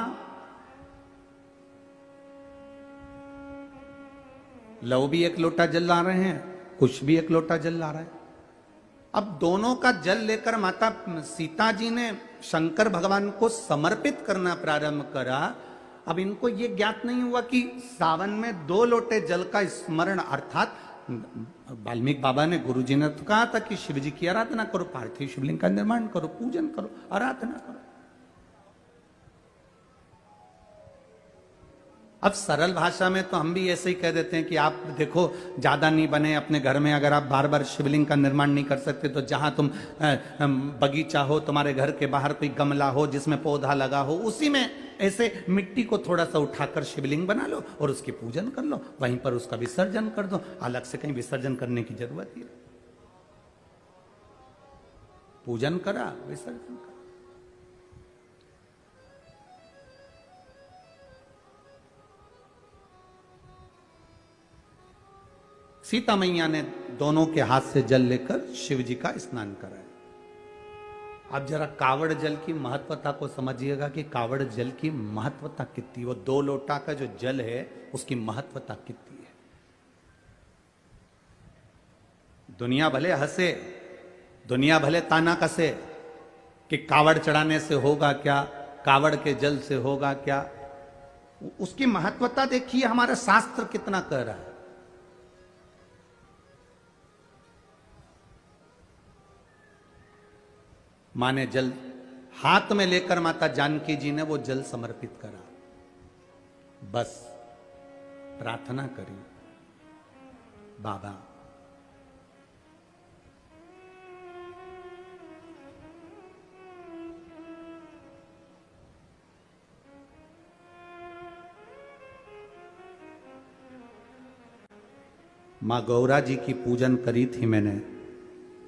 लव भी एक लोटा जल ला रहे हैं, कुछ भी एक लोटा जल ला रहा है। अब दोनों का जल लेकर माता सीता जी ने शंकर भगवान को समर्पित करना प्रारंभ करा। अब इनको ये ज्ञात नहीं हुआ कि सावन में 2 लोटे जल का स्मरण, अर्थात वाल्मीकि बाबा ने, गुरु जी ने तो कहा था कि शिव जी की आराधना करो, पार्थिव शिवलिंग का निर्माण करो, पूजन करो, आराधना करो। अब सरल भाषा में तो हम भी ऐसे ही कह देते हैं कि आप देखो ज्यादा नहीं बने अपने घर में, अगर आप बार बार शिवलिंग का निर्माण नहीं कर सकते तो जहां तुम बगीचा हो, तुम्हारे घर के बाहर कोई गमला हो जिसमें पौधा लगा हो, उसी में ऐसे मिट्टी को थोड़ा सा उठाकर शिवलिंग बना लो और उसकी पूजन कर लो, वहीं पर उसका विसर्जन कर दो। अलग से कहीं विसर्जन करने की जरूरत ही नहीं। पूजन करा, विसर्जन करा। सीता मैया ने दोनों के हाथ से जल लेकर शिव जी का स्नान कराया। अब जरा कावड़ जल की महत्वता को समझिएगा कि कावड़ जल की महत्वता कितनी, वो 2 लोटा का जो जल है उसकी महत्वता कितनी है। दुनिया भले हंसे, दुनिया भले ताना कसे कि कावड़ चढ़ाने से होगा क्या, कावड़ के जल से होगा क्या, उसकी महत्वता देखिए हमारा शास्त्र कितना कह रहा है। मां ने जल हाथ में लेकर माता जानकी जी ने वो जल समर्पित करा, बस प्रार्थना करी, बाबा मां गौरा जी की पूजन करी थी मैंने,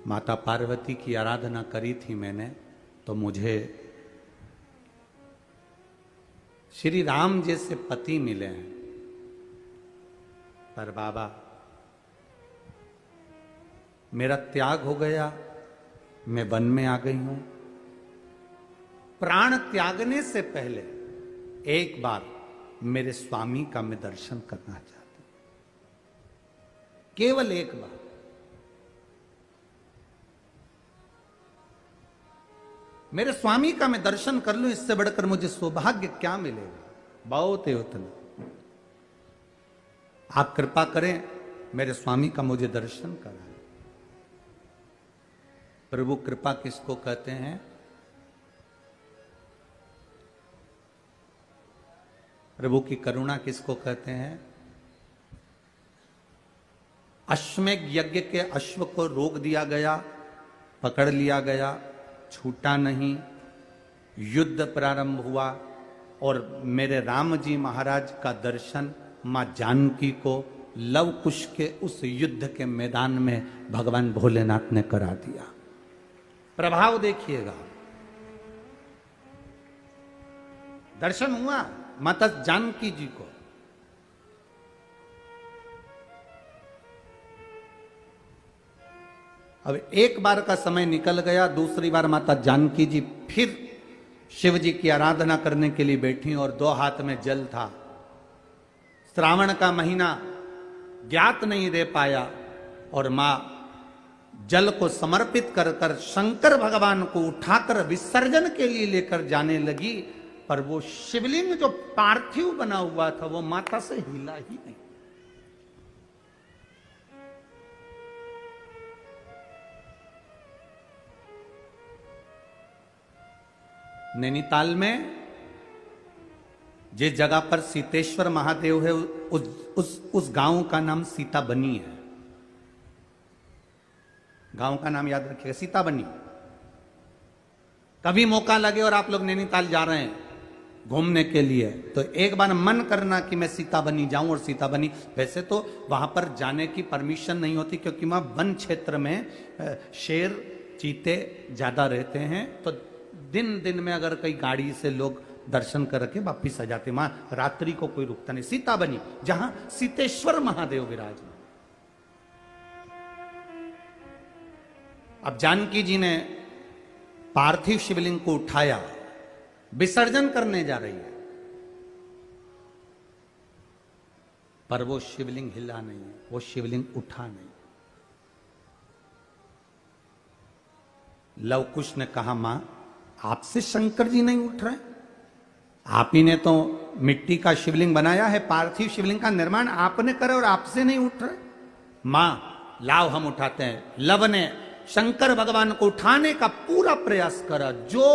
माता पार्वती की आराधना करी थी मैंने, तो मुझे श्री राम जैसे पति मिले हैं। पर बाबा मेरा त्याग हो गया, मैं वन में आ गई हूं। प्राण त्यागने से पहले एक बार मेरे स्वामी का मैं दर्शन करना चाहती हूं, केवल एक बार। मेरे स्वामी का मैं दर्शन कर लूं, इससे बढ़कर मुझे सौभाग्य क्या मिलेगा। बहुत है उतना, आप कृपा करें मेरे स्वामी का मुझे दर्शन कराएं। प्रभु कृपा किसको कहते हैं? प्रभु की करुणा किसको कहते हैं? अश्वमेध यज्ञ के अश्व को रोक दिया गया, पकड़ लिया गया, छूटा नहीं, युद्ध प्रारंभ हुआ और मेरे राम जी महाराज का दर्शन मां जानकी को लव कुश के उस युद्ध के मैदान में भगवान भोलेनाथ ने करा दिया। प्रभाव देखिएगा, दर्शन हुआ माता जानकी जी को। अब एक बार का समय निकल गया, दूसरी बार माता जानकी जी फिर शिव जी की आराधना करने के लिए बैठी और 2 हाथ में जल था। श्रावण का महीना ज्ञात नहीं दे पाया और मां जल को समर्पित कर कर शंकर भगवान को उठाकर विसर्जन के लिए लेकर जाने लगी, पर वो शिवलिंग जो पार्थिव बना हुआ था वो माता से हिला ही नहीं। नैनीताल में जिस जगह पर सीतेश्वर महादेव है उस गांव का नाम सीताबनी है। गांव का नाम याद रखिएगा, सीताबनी। कभी मौका लगे और आप लोग नैनीताल जा रहे हैं घूमने के लिए तो एक बार मन करना कि मैं सीताबनी जाऊं। और सीताबनी वैसे तो वहां पर जाने की परमिशन नहीं होती क्योंकि वहां वन क्षेत्र में शेर चीते ज्यादा रहते हैं, तो दिन दिन में अगर कई गाड़ी से लोग दर्शन करके वापिस आ जाते, वहां रात्रि को कोई रुकता नहीं। सीताबनी जहां सीतेश्वर महादेव विराजमान। अब जानकी जी ने पार्थिव शिवलिंग को उठाया, विसर्जन करने जा रही है, पर वो शिवलिंग हिला नहीं है, वो शिवलिंग उठा नहीं। लव कुश ने कहा, मां आपसे शंकर जी नहीं उठ रहे, आप ही ने तो मिट्टी का शिवलिंग बनाया है, पार्थिव शिवलिंग का निर्माण आपने करा और आपसे नहीं उठ रहे। मां लाओ हम उठाते हैं। लव ने शंकर भगवान को उठाने का पूरा प्रयास करा। जो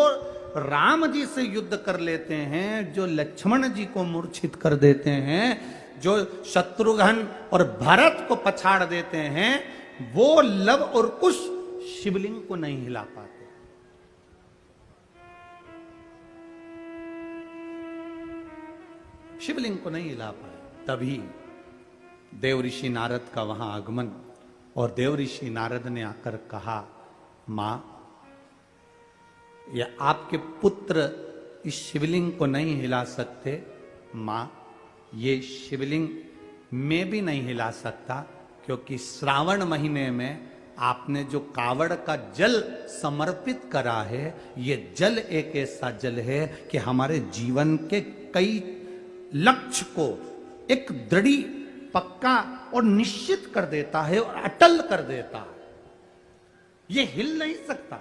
राम जी से युद्ध कर लेते हैं, जो लक्ष्मण जी को मूर्छित कर देते हैं, जो शत्रुघ्न और भरत को पछाड़ देते हैं, वो लव और कुश शिवलिंग को नहीं हिला पाते। शिवलिंग को नहीं हिला पाए। तभी देव ऋषि नारद का वहां आगमन, और देव ऋषि नारद ने आकर कहा, मां या आपके पुत्र इस शिवलिंग को नहीं हिला सकते। मां ये शिवलिंग मैं भी नहीं हिला सकता, क्योंकि श्रावण महीने में आपने जो कावड़ का जल समर्पित करा है, ये जल एक ऐसा जल है कि हमारे जीवन के कई लक्ष्य को एक दृढ़, पक्का और निश्चित कर देता है और अटल कर देता है। ये हिल नहीं सकता।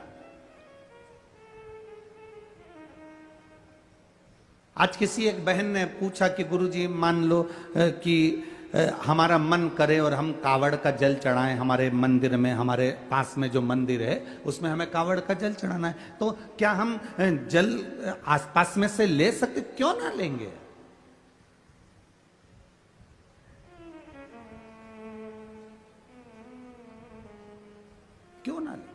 आज किसी एक बहन ने पूछा कि गुरुजी मान लो कि हमारा मन करे और हम कावड़ का जल चढ़ाएं, हमारे मंदिर में, हमारे पास में जो मंदिर है उसमें हमें कावड़ का जल चढ़ाना है, तो क्या हम जल आसपास में से ले सकते? क्यों ना लेंगे। क्यों ना ले।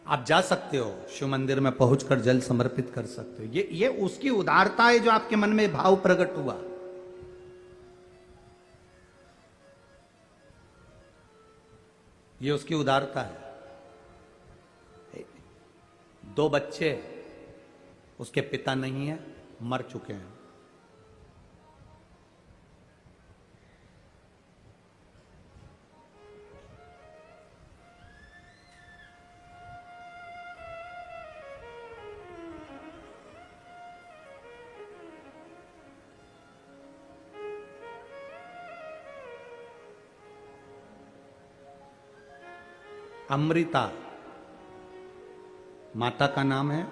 आप जा सकते हो शिव मंदिर में पहुंचकर जल समर्पित कर सकते हो। ये उसकी उदारता है जो आपके मन में भाव प्रकट हुआ। ये उसकी उदारता है। 2 बच्चे, उसके पिता नहीं है, मर चुके हैं। अमृता माता का नाम है।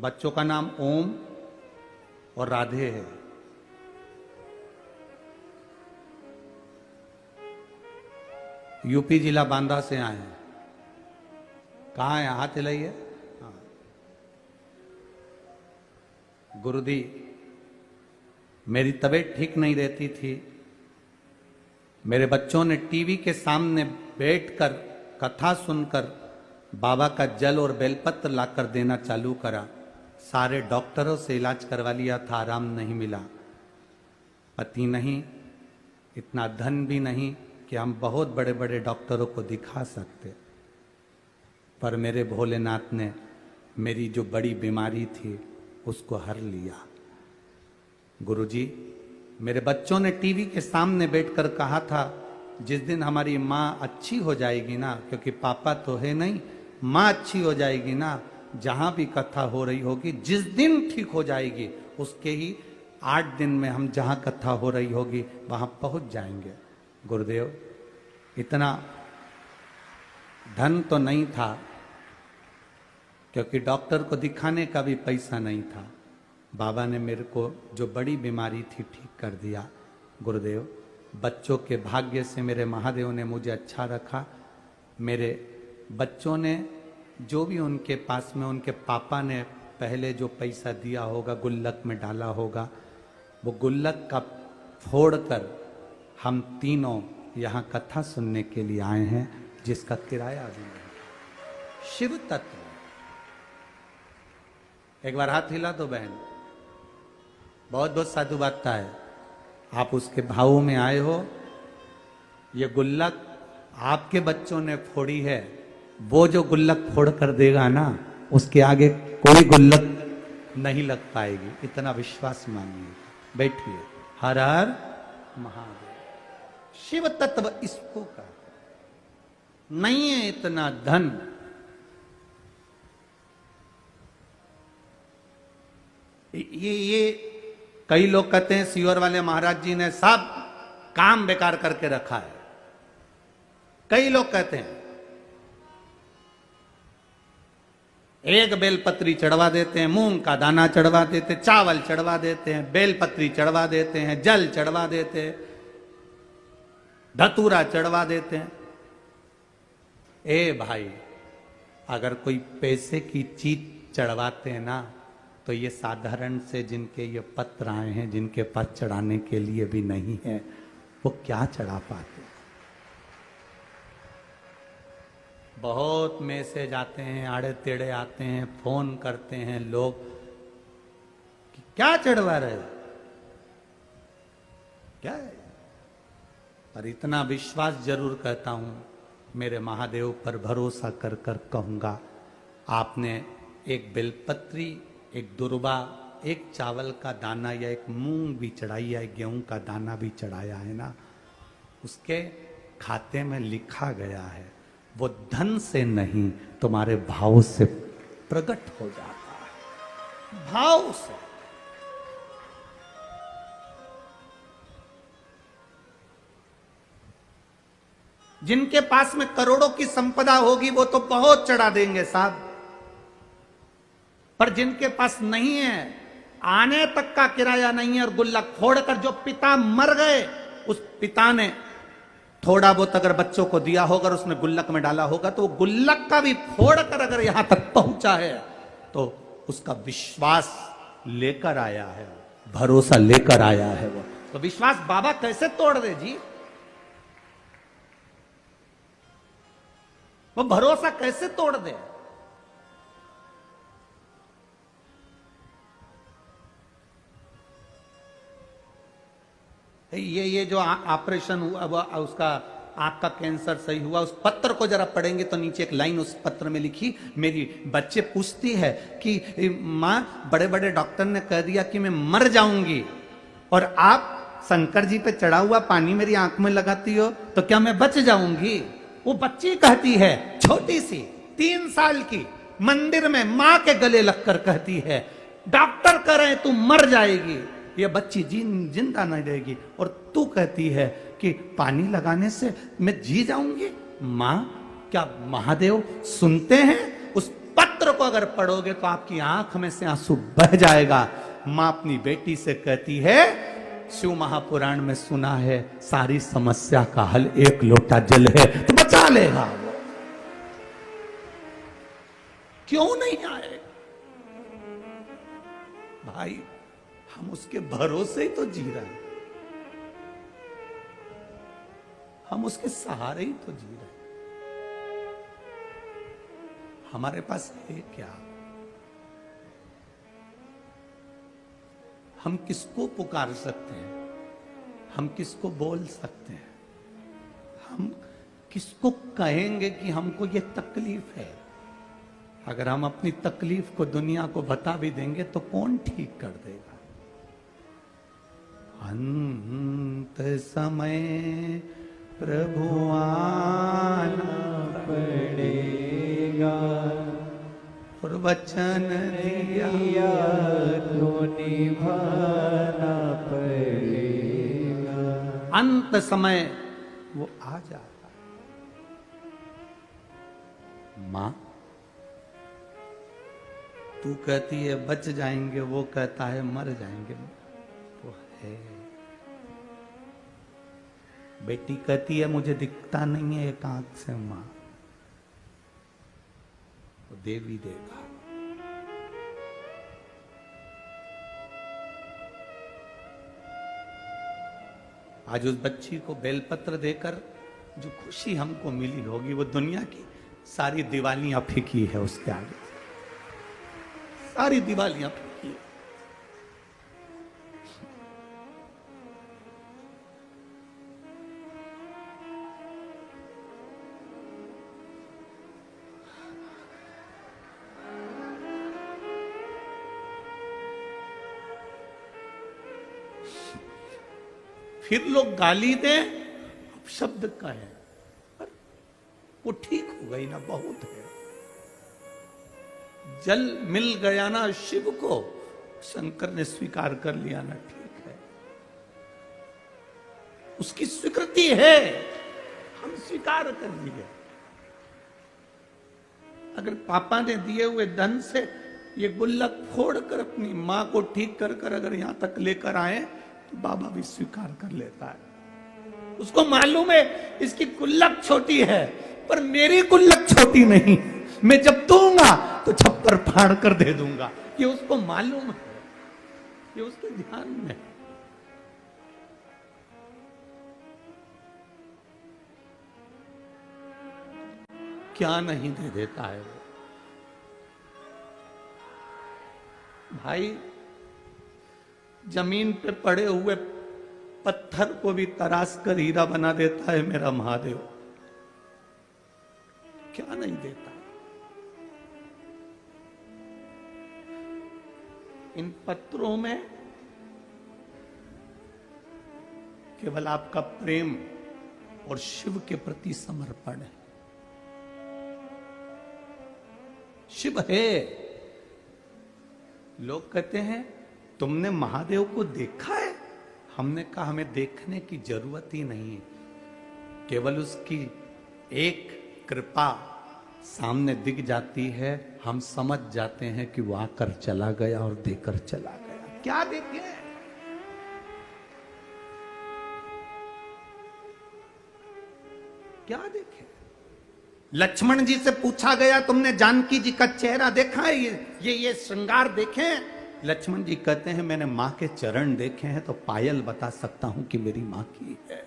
बच्चों का नाम ओम और राधे है। यूपी जिला बांदा से आए हैं। कहाँ है? हाथ हिलाइए। हाँ। गुरुजी मेरी तबीयत ठीक नहीं रहती थी, मेरे बच्चों ने टीवी के सामने बैठकर कथा सुनकर बाबा का जल और बेलपत्र लाकर देना चालू करा। सारे डॉक्टरों से इलाज करवा लिया था, आराम नहीं मिला। पति नहीं, इतना धन भी नहीं कि हम बहुत बड़े बड़े डॉक्टरों को दिखा सकते, पर मेरे भोलेनाथ ने मेरी जो बड़ी बीमारी थी उसको हर लिया। गुरुजी मेरे बच्चों ने टीवी के सामने बैठकर कहा था, जिस दिन हमारी माँ अच्छी हो जाएगी ना, क्योंकि पापा तो है नहीं, माँ अच्छी हो जाएगी ना, जहां भी कथा हो रही होगी, जिस दिन ठीक हो जाएगी उसके ही 8 दिन में हम जहां कथा हो रही होगी वहां पहुंच जाएंगे। गुरुदेव, इतना धन तो नहीं था, क्योंकि डॉक्टर को दिखाने का भी पैसा नहीं था। बाबा ने मेरे को जो बड़ी बीमारी थी ठीक कर दिया। गुरुदेव, बच्चों के भाग्य से मेरे महादेव ने मुझे अच्छा रखा। मेरे बच्चों ने जो भी उनके पास में उनके पापा ने पहले जो पैसा दिया होगा, गुल्लक में डाला होगा, वो गुल्लक का फोड़कर हम तीनों यहाँ कथा सुनने के लिए आए हैं, जिसका किराया अभी नहीं। शिव तत्व, एक बार हाथ हिला दो बहन, बहुत बहुत साधु बातता है। आप उसके भावों में आए हो। ये गुल्लक आपके बच्चों ने फोड़ी है, वो जो गुल्लक फोड़ कर देगा ना, उसके आगे कोई गुल्लक नहीं लग पाएगी, इतना विश्वास मानिए। बैठिए। हर हर महादेव। शिव तत्व इसको कहते हैं। नहीं है इतना धन, ये कई लोग कहते हैं सीहोर वाले महाराज जी ने सब काम बेकार करके रखा है। कई लोग कहते हैं एक बेलपत्री चढ़वा देते हैं, मूंग का दाना चढ़वा देते, चावल चढ़वा देते हैं, बेलपत्री चढ़वा देते हैं, जल चढ़वा देते हैं, धतूरा चढ़वा देते हैं। ए भाई, अगर कोई पैसे की चीज चढ़वाते हैं ना, तो ये साधारण से जिनके ये पत्र आए हैं, जिनके पास चढ़ाने के लिए भी नहीं है, वो क्या चढ़ा पाते। बहुत मैसेज आते हैं, आड़े टेढ़े आते हैं, फोन करते हैं लोग कि क्या चढ़वा रहे हो, क्या है। पर इतना विश्वास जरूर कहता हूं, मेरे महादेव पर भरोसा कर कर कहूंगा, आपने एक बेलपत्री, एक दुर्बा, एक चावल का दाना या एक मूंग भी चढ़ाई या एक गेहूं का दाना भी चढ़ाया है ना, उसके खाते में लिखा गया है, वो धन से नहीं तुम्हारे भाव से प्रकट हो जाता है। भाव से। जिनके पास में करोड़ों की संपदा होगी वो तो बहुत चढ़ा देंगे साहब, पर जिनके पास नहीं है, आने तक का किराया नहीं है, और गुल्लक फोड़कर जो पिता मर गए, उस पिता ने थोड़ा बहुत अगर बच्चों को दिया होगा और उसने गुल्लक में डाला होगा, तो वो गुल्लक का भी फोड़कर अगर यहां तक पहुंचा है, तो उसका विश्वास लेकर आया है, भरोसा लेकर आया है। वो तो विश्वास बाबा कैसे तोड़ दे जी, वो भरोसा कैसे तोड़ दे। ये जो ऑपरेशन हुआ, उसका आंख का कैंसर सही हुआ, उस पत्र को जरा पढ़ेंगे तो नीचे एक लाइन उस पत्र में लिखी, मेरी बच्चे पूछती है कि माँ, बड़े बड़े डॉक्टर ने कह दिया कि मैं मर जाऊंगी, और आप शंकर जी पे चढ़ा हुआ पानी मेरी आंख में लगाती हो, तो क्या मैं बच जाऊंगी। वो बच्ची कहती है, छोटी सी 3 साल की, मंदिर में माँ के गले लगकर कहती है, डॉक्टर कह रहे तू मर जाएगी, ये बच्ची जिंदा नहीं रहेगी, और तू कहती है कि पानी लगाने से मैं जी जाऊंगी। मां, क्या महादेव सुनते हैं? उस पत्र को अगर पढ़ोगे तो आपकी आंख में से आंसू बह जाएगा। मां अपनी बेटी से कहती है, शिव महापुराण में सुना है सारी समस्या का हल एक लोटा जल है, तो बचा लेगा वो। क्यों नहीं आए भाई, हम उसके भरोसे ही तो जी रहे हैं, हम उसके सहारे ही तो जी रहे हैं। हमारे पास है क्या? हम किसको पुकार सकते हैं? हम किसको बोल सकते हैं? हम किसको कहेंगे कि हमको ये तकलीफ है? अगर हम अपनी तकलीफ को दुनिया को बता भी देंगे तो कौन ठीक कर देगा? अंत समय प्रभु आना पड़ेगा, और वचन दिया दिया तो निभाना पड़ेगा। अंत समय वो आ जाता है। मां तू कहती है बच जाएंगे, वो कहता है मर जाएंगे। वो है। बेटी कहती है मुझे दिखता नहीं है एक आंख से। मां वो देवी देगा। आज उस बच्ची को बेलपत्र देकर जो खुशी हमको मिली होगी, वो दुनिया की सारी दिवालियां फीकी है उसके आगे। सारी दिवालियां फीकी है। फिर लोग गाली दें, शब्द का है, पर वो ठीक हो गई ना, बहुत है। जल मिल गया ना शिव को, शंकर ने स्वीकार कर लिया ना, ठीक है। उसकी स्वीकृति है, हम स्वीकार कर लिए। अगर पापा ने दिए हुए धन से ये गुल्लक फोड़कर अपनी मां को ठीक कर कर अगर यहां तक लेकर आए, तो बाबा भी स्वीकार कर लेता है। उसको मालूम है इसकी गुल्लक छोटी है, पर मेरी गुल्लक छोटी नहीं। मैं जब दूंगा तो छप्पर फाड़ कर दे दूंगा। ये उसको मालूम है, ये उसके ध्यान में। क्या नहीं दे देता है वो। भाई जमीन पे पड़े हुए पत्थर को भी तराश कर हीरा बना देता है मेरा महादेव। क्या नहीं देता। इन पत्रों में केवल आपका प्रेम और शिव के प्रति समर्पण है। शिव है। लोग कहते हैं तुमने महादेव को देखा है? हमने कहा हमें देखने की जरूरत ही नहीं है, केवल उसकी एक कृपा सामने दिख जाती है, हम समझ जाते हैं कि वो आकर चला गया और देकर चला गया। क्या देखे? क्या देखे? लक्ष्मण जी से पूछा गया तुमने जानकी जी का चेहरा देखा है? ये श्रृंगार देखे? लक्ष्मण जी कहते हैं मैंने मां के चरण देखे हैं, तो पायल बता सकता हूं कि मेरी मां की है।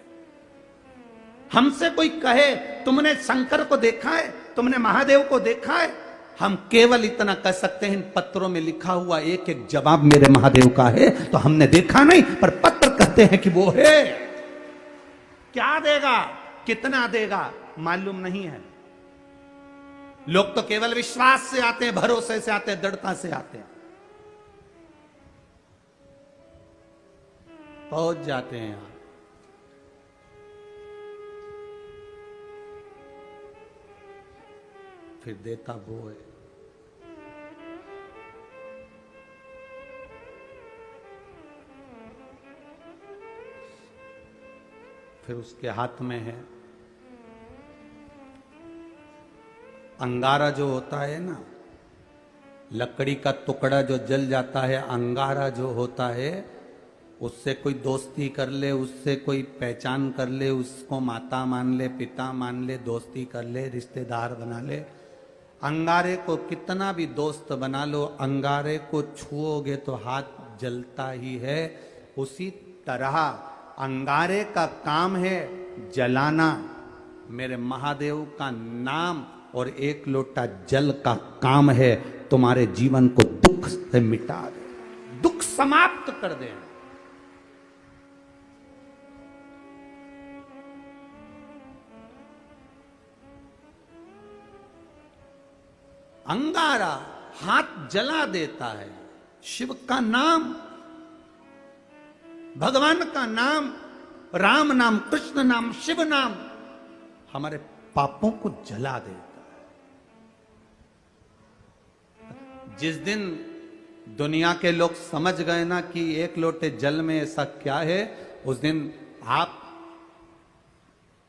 हमसे कोई कहे तुमने शंकर को देखा है, तुमने महादेव को देखा है, हम केवल इतना कह सकते हैं इन पत्रों में लिखा हुआ एक एक जवाब मेरे महादेव का है। तो हमने देखा नहीं, पर पत्र कहते हैं कि वो है। क्या देगा, कितना देगा, मालूम नहीं है। लोग तो केवल विश्वास से आते हैं, भरोसे से आते हैं, दृढ़ता से आते हैं, पहुंच जाते हैं यहां। फिर देता वो है। फिर उसके हाथ में है अंगारा, जो होता है ना, लकड़ी का टुकड़ा जो जल जाता है, अंगारा जो होता है, उससे कोई दोस्ती कर ले, उससे कोई पहचान कर ले, उसको माता मान ले, पिता मान ले, दोस्ती कर ले, रिश्तेदार बना ले। अंगारे को कितना भी दोस्त बना लो, अंगारे को छुओगे तो हाथ जलता ही है। उसी तरह अंगारे का काम है जलाना, मेरे महादेव का नाम और एक लोटा जल का काम है तुम्हारे जीवन को दुख से मिटा दे, दुख समाप्त कर दे। अंगारा हाथ जला देता है, शिव का नाम भगवान का नाम, राम नाम, कृष्ण नाम, शिव नाम हमारे पापों को जला देता है। जिस दिन दुनिया के लोग समझ गए ना कि एक लोटे जल में ऐसा क्या है, उस दिन आप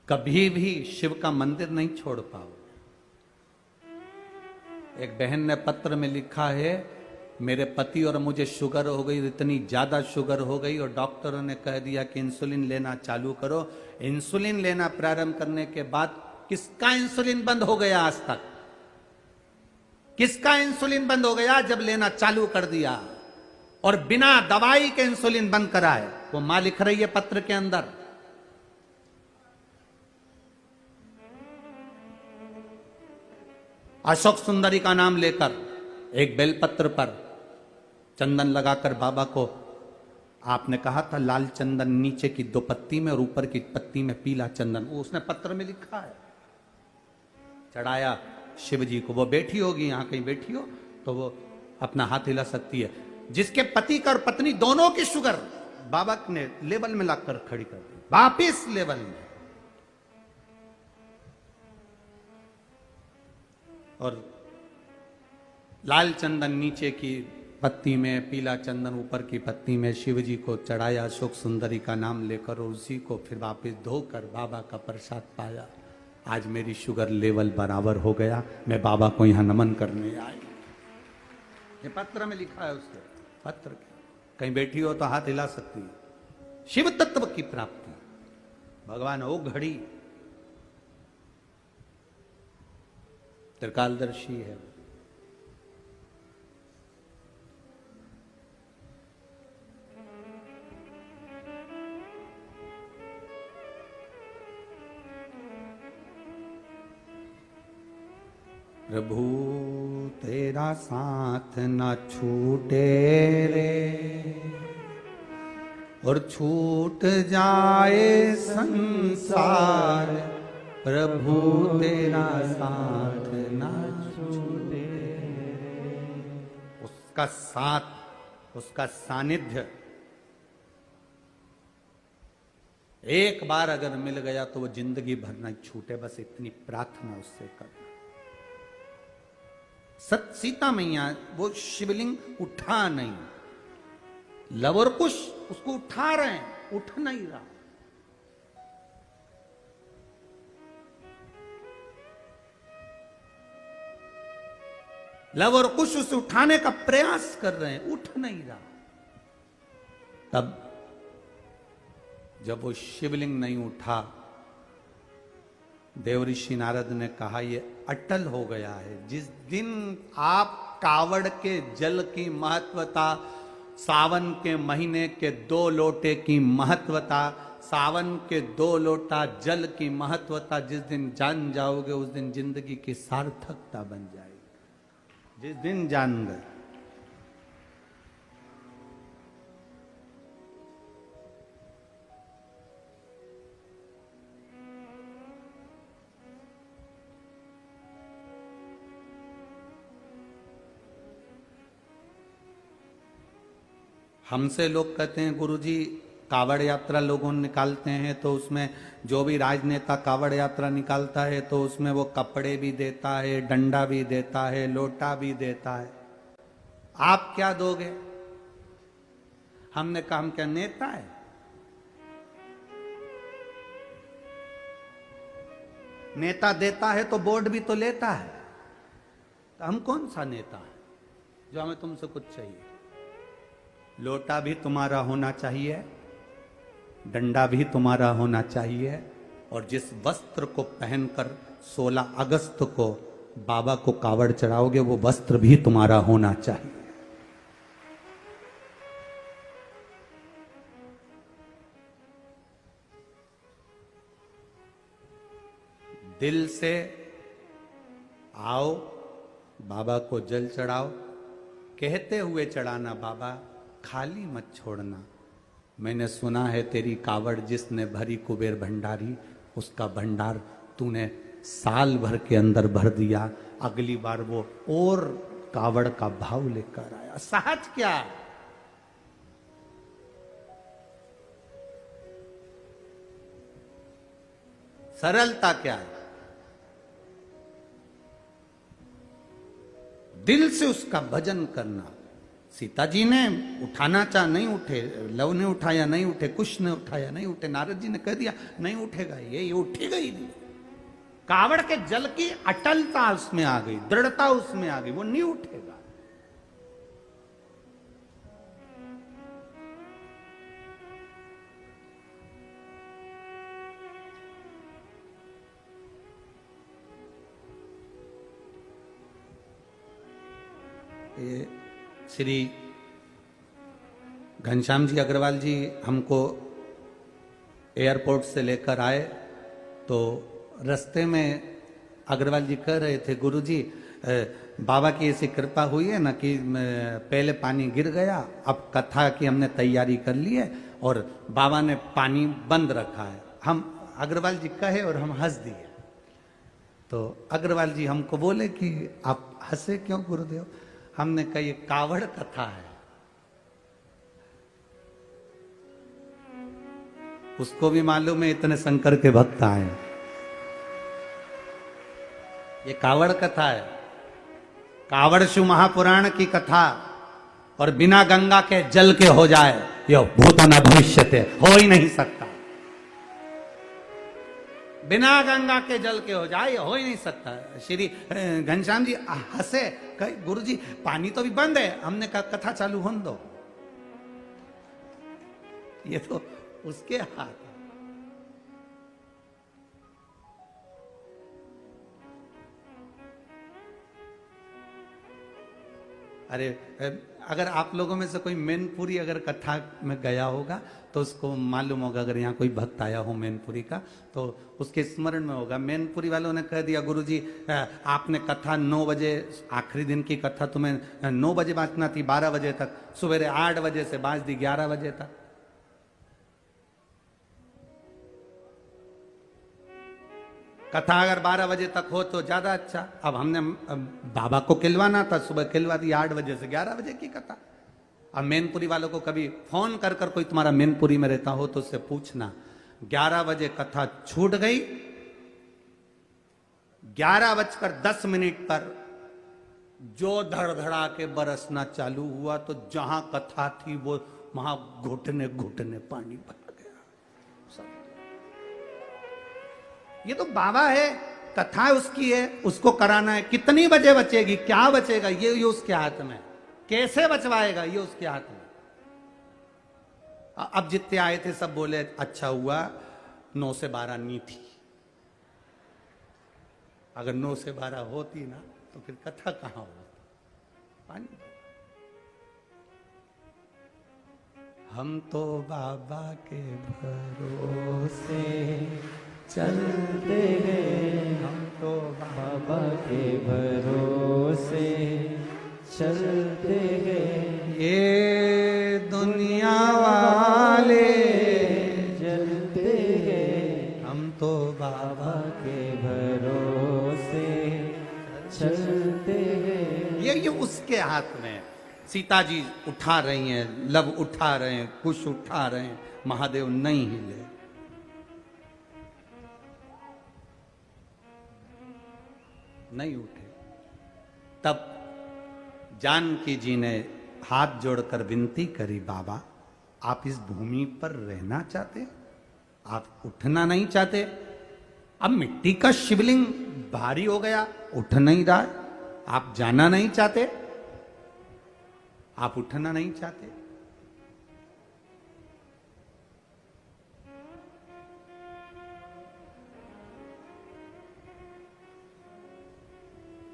कभी भी शिव का मंदिर नहीं छोड़ पाओ। एक बहन ने पत्र में लिखा है, मेरे पति और मुझे शुगर हो गई, इतनी ज्यादा शुगर हो गई और डॉक्टरों ने कह दिया कि इंसुलिन लेना चालू करो। इंसुलिन लेना प्रारंभ करने के बाद किसका इंसुलिन बंद हो गया आज तक? किसका इंसुलिन बंद हो गया जब लेना चालू कर दिया? और बिना दवाई के इंसुलिन बंद कराए। वो मां लिख रही है पत्र के अंदर। अशोक सुंदरी का नाम लेकर एक बेलपत्र पर चंदन लगाकर बाबा को आपने कहा था लाल चंदन नीचे की 2 पत्ती में और ऊपर की पत्ती में पीला चंदन, वो उसने पत्र में लिखा है, चढ़ाया शिव जी को। वो बैठी होगी यहां कहीं बैठी हो तो वो अपना हाथ हिला सकती है। जिसके पति का और पत्नी दोनों की शुगर बाबा ने लेवल में लाकर खड़ी कर दी, वापिस लेवल में। और लाल चंदन नीचे की पत्ती में, पीला चंदन ऊपर की पत्ती में शिव जी को चढ़ाया, अशोक सुंदरी का नाम लेकर, और उसी को फिर वापस धोकर बाबा का प्रसाद पाया। आज मेरी शुगर लेवल बराबर हो गया, मैं बाबा को यहां नमन करने आई। ये पत्र में लिखा है उसके पत्र के। कहीं बैठी हो तो हाथ हिला सकती है। शिव तत्व की प्राप्ति, भगवान ओ घड़ी त्रिकालदर्शी है। प्रभु तेरा साथ न छूटे रे, और छूट जाए संसार, प्रभु तेरा साथ न छूटे रे। उसका साथ, उसका सानिध्य एक बार अगर मिल गया तो वो जिंदगी भर न छूटे। बस इतनी प्रार्थना उससे कर। सीता मैया वो शिवलिंग उठा नहीं, लवर कुश उसको उठा रहे हैं, उठ नहीं रहा। लवर कुश उसे उठाने का प्रयास कर रहे हैं, उठ नहीं रहा। तब जब वो शिवलिंग नहीं उठा, देवऋषि नारद ने कहा ये अटल हो गया है। जिस दिन आप कावड़ के जल की महत्वता, सावन के महीने के 2 लोटे की महत्वता, सावन के 2 लोटा जल की महत्वता जिस दिन जान जाओगे, उस दिन जिंदगी की सार्थकता बन जाएगी। जिस दिन जान गए। हमसे लोग कहते हैं गुरुजी कावड़ यात्रा लोगों निकालते हैं तो उसमें जो भी राजनेता कावड़ यात्रा निकालता है तो उसमें वो कपड़े भी देता है, डंडा भी देता है, लोटा भी देता है। आप क्या दोगे? हमने कहा हम क्या नेता है? नेता देता है तो बोर्ड भी तो लेता है। तो हम कौन सा नेता है जो हमें तुमसे कुछ चाहिए? लोटा भी तुम्हारा होना चाहिए, डंडा भी तुम्हारा होना चाहिए, और जिस वस्त्र को पहनकर 16 अगस्त को बाबा को कावड़ चढ़ाओगे वो वस्त्र भी तुम्हारा होना चाहिए। दिल से आओ, बाबा को जल चढ़ाओ, कहते हुए चढ़ाना बाबा खाली मत छोड़ना। मैंने सुना है तेरी कावड़ जिसने भरी कुबेर भंडारी, उसका भंडार तूने साल भर के अंदर भर दिया। अगली बार वो और कावड़ का भाव लेकर आया। सहज क्या? सरलता क्या है? दिल से उसका भजन करना। सीता जी ने उठाना चाह, नहीं उठे, लव ने उठाया नहीं उठे, कुश ने उठाया नहीं उठे, नारद जी ने कह दिया नहीं उठेगा, ये उठेगा ही नहीं। कावड़ के जल की अटलता उसमें आ गई, दृढ़ता उसमें आ गई, वो नहीं उठेगा। ये श्री घनश्याम जी अग्रवाल जी हमको एयरपोर्ट से लेकर आए, तो रास्ते में अग्रवाल जी कह रहे थे, गुरुजी बाबा की ऐसी कृपा हुई है ना कि पहले पानी गिर गया, अब कथा की हमने तैयारी कर ली है और बाबा ने पानी बंद रखा है। हम अग्रवाल जी कहे और हम हंस दिए। तो अग्रवाल जी हमको बोले कि आप हंसे क्यों गुरुदेव? हमने कहा ये कावड़ कथा है, उसको भी मालूम है इतने शंकर के भक्त आए। ये कावड़ कथा है, कावड़शु महापुराण की कथा। और बिना गंगा के जल के हो जाए यो भूतो न भविष्यते, हो ही नहीं सकता। बिना गंगा के जल के हो जाए, हो ही नहीं सकता। श्री घनश्याम जी हंसे, कहे गुरुजी पानी तो भी बंद है। हमने कहा कथा चालू होने दो, ये तो उसके हाथ है। अरे अगर आप लोगों में से कोई मैनपुरी अगर कथा में गया होगा तो उसको मालूम होगा। अगर यहाँ कोई भक्त आया हो मैनपुरी का तो उसके स्मरण में होगा। मैनपुरी वालों ने कह दिया गुरुजी आपने कथा 9 बजे, आखिरी दिन की कथा तुम्हें 9 बजे बांटना थी, 12 बजे तक, सवेरे 8 बजे से बांच दी 11 बजे तक। कथा अगर 12 बजे तक हो तो ज्यादा अच्छा। अब हमने बाबा को खिलवाना था, सुबह खिलवा दी 8 बजे से 11 बजे की कथा। अब मैनपुरी वालों को कभी फोन कर कर कोई तुम्हारा मैनपुरी में रहता हो तो उससे पूछना, 11 बजे कथा छूट गई, 11:10 पर जो धड़धड़ा के बरसना चालू हुआ तो जहां कथा थी वो वहां घुटने घुटने पानी भर गया। ये तो बाबा है, कथा उसकी है, उसको कराना है। कितनी बजे बचेगी, क्या बचेगा, ये उसके हाथ में। कैसे बचवाएगा, ये उसके हाथ में। अब जितने आए थे सब बोले अच्छा हुआ 9 से 12 नहीं थी। अगर 9 से 12 होती ना तो फिर कथा कहां होती। पानी। हम तो बाबा के भरोसे चलते हैं, हम तो बाबा के भरोसे चलते हैं। ये दुनिया वाले जलते हैं, हम तो बाबा के भरोसे चलते हैं। ये उसके हाथ में। सीता जी उठा रही हैं, लव उठा रहे हैं, कुश उठा रहे हैं, महादेव नहीं हिले। नहीं उठे। तब जानकी जी ने हाथ जोड़कर विनती करी, बाबा आप इस भूमि पर रहना चाहते, आप उठना नहीं चाहते। अब मिट्टी का शिवलिंग भारी हो गया, उठ नहीं रहा, आप जाना नहीं चाहते, आप उठना नहीं चाहते।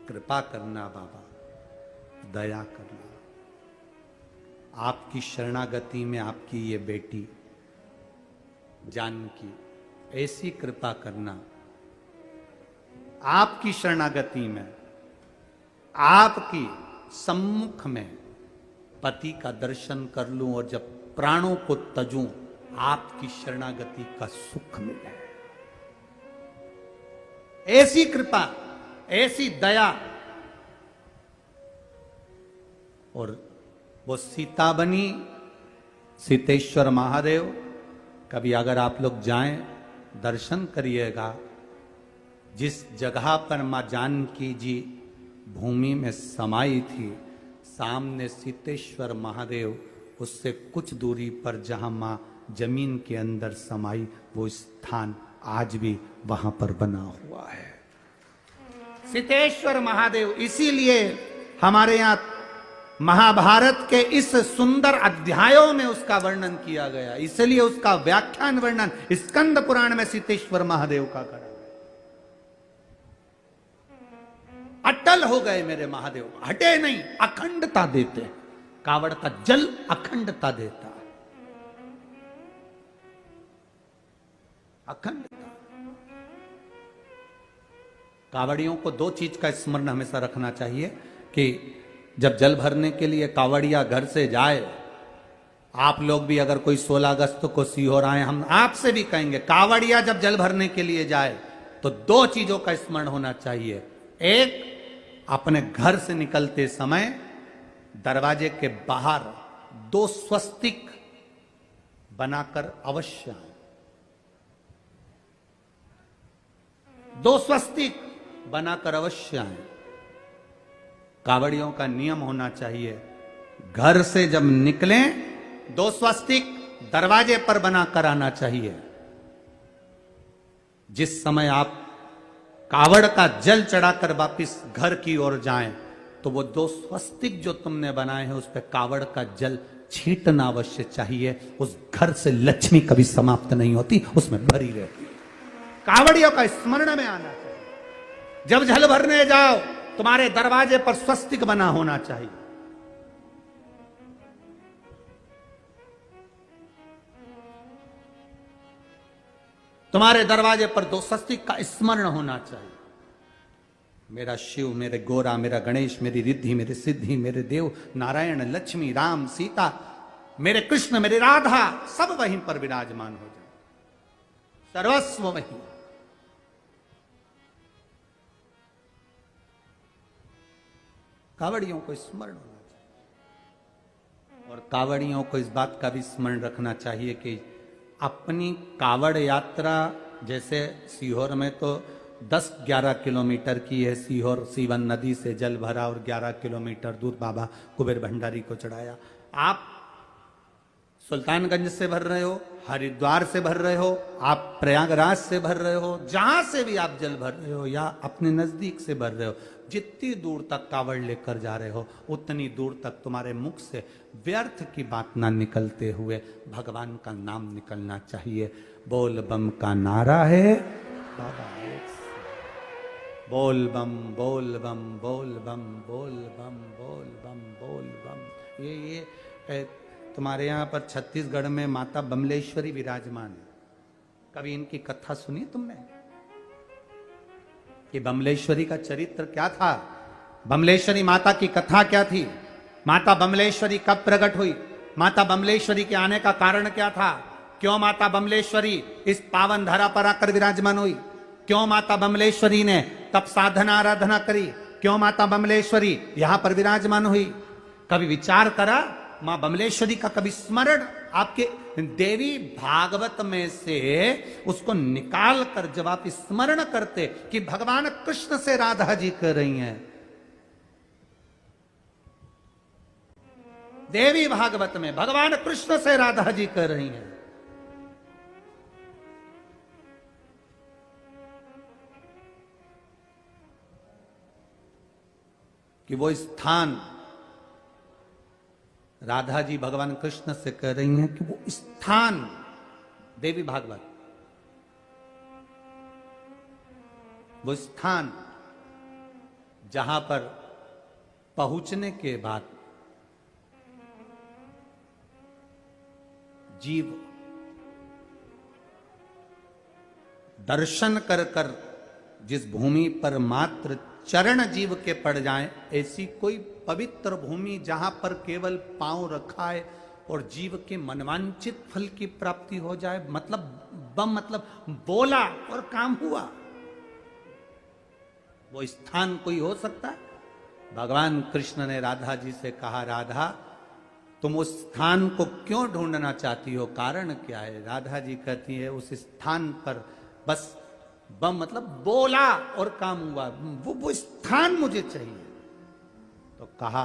कृपा करना बाबा, दया करना। आपकी शरणागति में आपकी ये बेटी जानकी, ऐसी कृपा करना। आपकी शरणागति में, आपकी सम्मुख में पति का दर्शन कर लूं और जब प्राणों को तजूं, आपकी शरणागति का सुख मिले। ऐसी कृपा, ऐसी दया। और वो सीता बनी, सीतेश्वर महादेव। कभी अगर आप लोग जाएं, दर्शन करिएगा, जिस जगह पर मां जानकी जी भूमि में समाई थी, सामने सीतेश्वर महादेव, उससे कुछ दूरी पर जहां मां जमीन के अंदर समाई, वो स्थान आज भी वहां पर बना हुआ है। सीतेश्वर महादेव, इसीलिए हमारे यहां महाभारत के इस सुंदर अध्यायों में उसका वर्णन किया गया, इसलिए उसका व्याख्यान वर्णन स्कंद पुराण में सीतेश्वर महादेव का करा। अटल हो गए मेरे महादेव, हटे नहीं, अखंडता देते। कावड़ का जल अखंडता देता, अखंडता। कावड़ियों को दो चीज का स्मरण हमेशा रखना चाहिए कि जब जल भरने के लिए कावड़िया घर से जाए, आप लोग भी अगर कोई 16 अगस्त को सीहोर आए, हम आपसे भी कहेंगे, कावड़िया जब जल भरने के लिए जाए तो दो चीजों का स्मरण होना चाहिए। एक, अपने घर से निकलते समय दरवाजे के बाहर 2 स्वस्तिक बनाकर अवश्य आए। 2 स्वस्तिक बनाकर अवश्य आए। कावड़ियों का नियम होना चाहिए, घर से जब निकलें 2 स्वस्तिक दरवाजे पर बनाकर आना चाहिए। जिस समय आप कावड़ का जल चढ़ाकर वापिस घर की ओर जाएं, तो वो 2 स्वस्तिक जो तुमने बनाए हैं उस पर कावड़ का जल छींटना अवश्य चाहिए। उस घर से लक्ष्मी कभी समाप्त नहीं होती, उसमें भरी रहती। कावड़ियों का स्मरण में आना चाहिए। जब जल भरने जाओ, तुम्हारे दरवाजे पर स्वस्तिक बना होना चाहिए। तुम्हारे दरवाजे पर 2 स्वस्तिक का स्मरण होना चाहिए। मेरा शिव, मेरे गोरा, मेरा गणेश, मेरी रिद्धि, मेरे सिद्धि, मेरे देव, नारायण, लक्ष्मी, राम, सीता, मेरे कृष्ण, मेरी राधा, सब वहीं पर विराजमान हो जाए, सर्वस्व वहीं। कावड़ियों को स्मरण होना चाहिए। और कावड़ियों को इस बात का भी स्मरण रखना चाहिए कि अपनी कावड़ यात्रा, जैसे सीहोर में तो 10-11 किलोमीटर की है, सीहोर सीवन नदी से जल भरा और 11 किलोमीटर दूर बाबा कुबेर भंडारी को चढ़ाया। आप सुल्तानगंज से भर रहे हो, हरिद्वार से भर रहे हो, आप प्रयागराज से भर रहे हो, जहां से भी आप जल भर रहे हो या अपने नजदीक से भर रहे हो, जितनी दूर तक कावड़ लेकर जा रहे हो, उतनी दूर तक तुम्हारे मुख से व्यर्थ की बात ना निकलते हुए भगवान का नाम निकलना चाहिए। बोल बम का नारा है बाबा, बोल बम, बोल बम, बोल बम, बोल बम, बोल बम, बोल बम। ये तुम्हारे यहाँ पर छत्तीसगढ़ में माता बमलेश्वरी विराजमान है। कभी इनकी कथा सुनी तुमने कि बमलेश्वरी का चरित्र क्या था? बमलेश्वरी माता की कथा क्या थी? माता बमलेश्वरी कब प्रकट हुई? माता बमलेश्वरी के आने का कारण क्या था? क्यों माता बमलेश्वरी इस पावन धरा पर आकर विराजमान हुई? क्यों माता बमलेश्वरी ने तब साधना आराधना करी? क्यों माता बमलेश्वरी यहां पर विराजमान हुई? कभी विचार करा? मां बमलेश्वरी का कभी स्मरण आपके देवी भागवत में से उसको निकाल कर जब आप स्मरण करते कि भगवान कृष्ण से राधा जी कर रही हैं, देवी भागवत में भगवान कृष्ण से राधा जी कर रही हैं, कि वो स्थान राधा जी भगवान कृष्ण से कह रही हैं कि वो स्थान देवी भागवत, वो स्थान जहां पर पहुंचने के बाद जीव दर्शन कर कर जिस भूमि पर मात्र चरण जीव के पड़ जाएं, ऐसी कोई पवित्र भूमि जहां पर केवल पांव रखाए और जीव के मनवांचित फल की प्राप्ति हो जाए, मतलब बम मतलब बोला और काम हुआ, वो स्थान कोई हो सकता है? भगवान कृष्ण ने राधा जी से कहा, राधा तुम उस स्थान को क्यों ढूंढना चाहती हो, कारण क्या है? राधा जी कहती है उस स्थान पर बस बम मतलब बोला और काम हुआ, वो स्थान मुझे चाहिए। तो कहा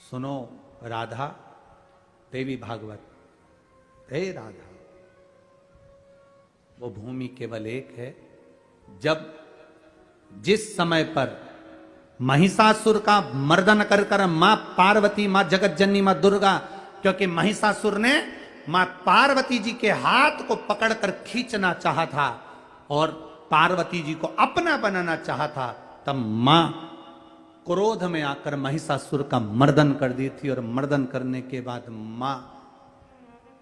सुनो राधा, देवी भागवत, हे राधा, वो भूमि केवल एक है। जब जिस समय पर महिषासुर का मर्दन कर कर मां पार्वती, मां जगत जननी, मां दुर्गा, क्योंकि महिषासुर ने मां पार्वती जी के हाथ को पकड़कर खींचना चाहा था और पार्वती जी को अपना बनाना चाहा था, तब मां क्रोध में आकर महिषासुर का मर्दन कर दी थी। और मर्दन करने के बाद मां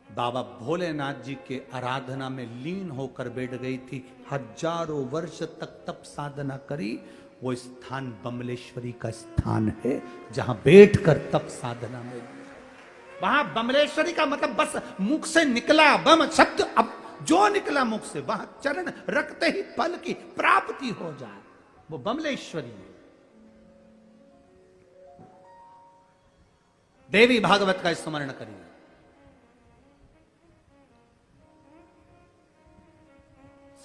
बाबा भोलेनाथ जी के आराधना में लीन होकर बैठ गई थी। हजारों वर्ष तक तप साधना करी। वो स्थान बमलेश्वरी का स्थान है, जहां बैठकर तप साधना में, वहां बमलेश्वरी का मतलब बस मुख से निकला बम शब्द, अब जो निकला मुख से वहां चरण रखते ही फल की प्राप्ति हो जाए, वो बमलेश्वरी है। देवी भागवत का स्मरण करिए।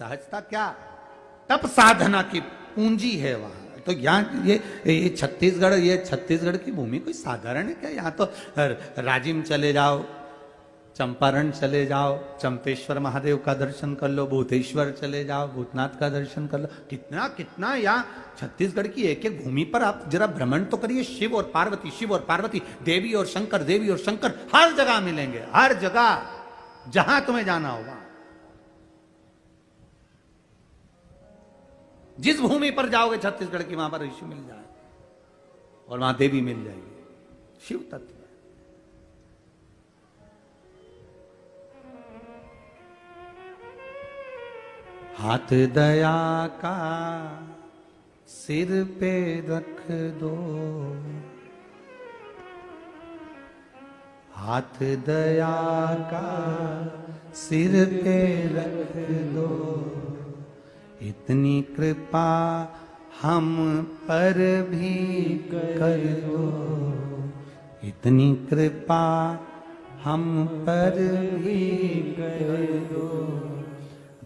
सहजता क्या, तप साधना की पूंजी है वहां। तो यहाँ ये छत्तीसगढ़ की भूमि कोई साधारण है क्या? यहाँ तो राजिम चले जाओ, चंपारण चले जाओ, चंपेश्वर महादेव का दर्शन कर लो, भूतेश्वर चले जाओ, भूतनाथ का दर्शन कर लो। कितना कितना यहाँ छत्तीसगढ़ की एक एक भूमि पर आप जरा भ्रमण तो करिए। शिव और पार्वती, शिव और पार्वती, देवी और शंकर, देवी और शंकर हर जगह मिलेंगे, हर जगह जहां तुम्हें जाना होगा। जिस भूमि पर जाओगे छत्तीसगढ़ की, वहां पर ऋषि मिल जाए और वहां देवी मिल जाएगी। शिव तत्व है। हाथ दया का सिर पे रख दो, हाथ दया का सिर पे रख दो, इतनी कृपा हम पर भी कर दो, इतनी कृपा हम पर भी कर दो,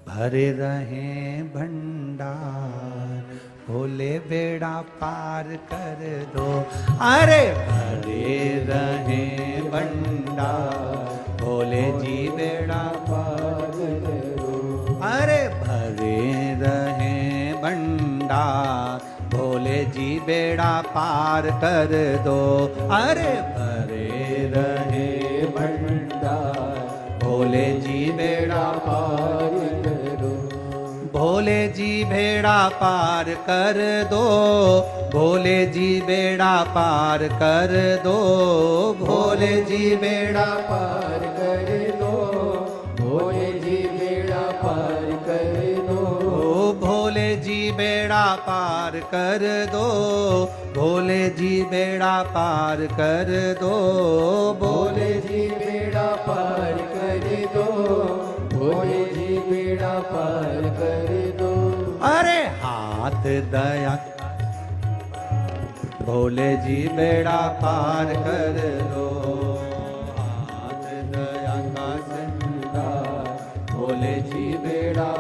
भरे रहे भंडार, भोले बेड़ा पार कर दो। अरे भरे रहे भंडार, भोले जी बेड़ा पार कर दो। अरे भरे रहे भंडार, भोले जी बेड़ा पार कर दो। अरे भरे रहे भंडार, भोले जी बेड़ा पार कर दो, भोले जी बेड़ा पार कर दो, भोले जी बेड़ा पार कर दो, भोले जी बेड़ा पार कर दो, भोले जी बेड़ा पार कर दो, भोले जी बेड़ा पार कर दो, भोले जी बेड़ा पार कर दो, भोले जी बेड़ा पार कर दो, भोले जी बेड़ा पार कर दो। अरे हाथ दया, भोले जी बेड़ा पार कर दो, हाथ दया का संगा, भोले जी बेड़ा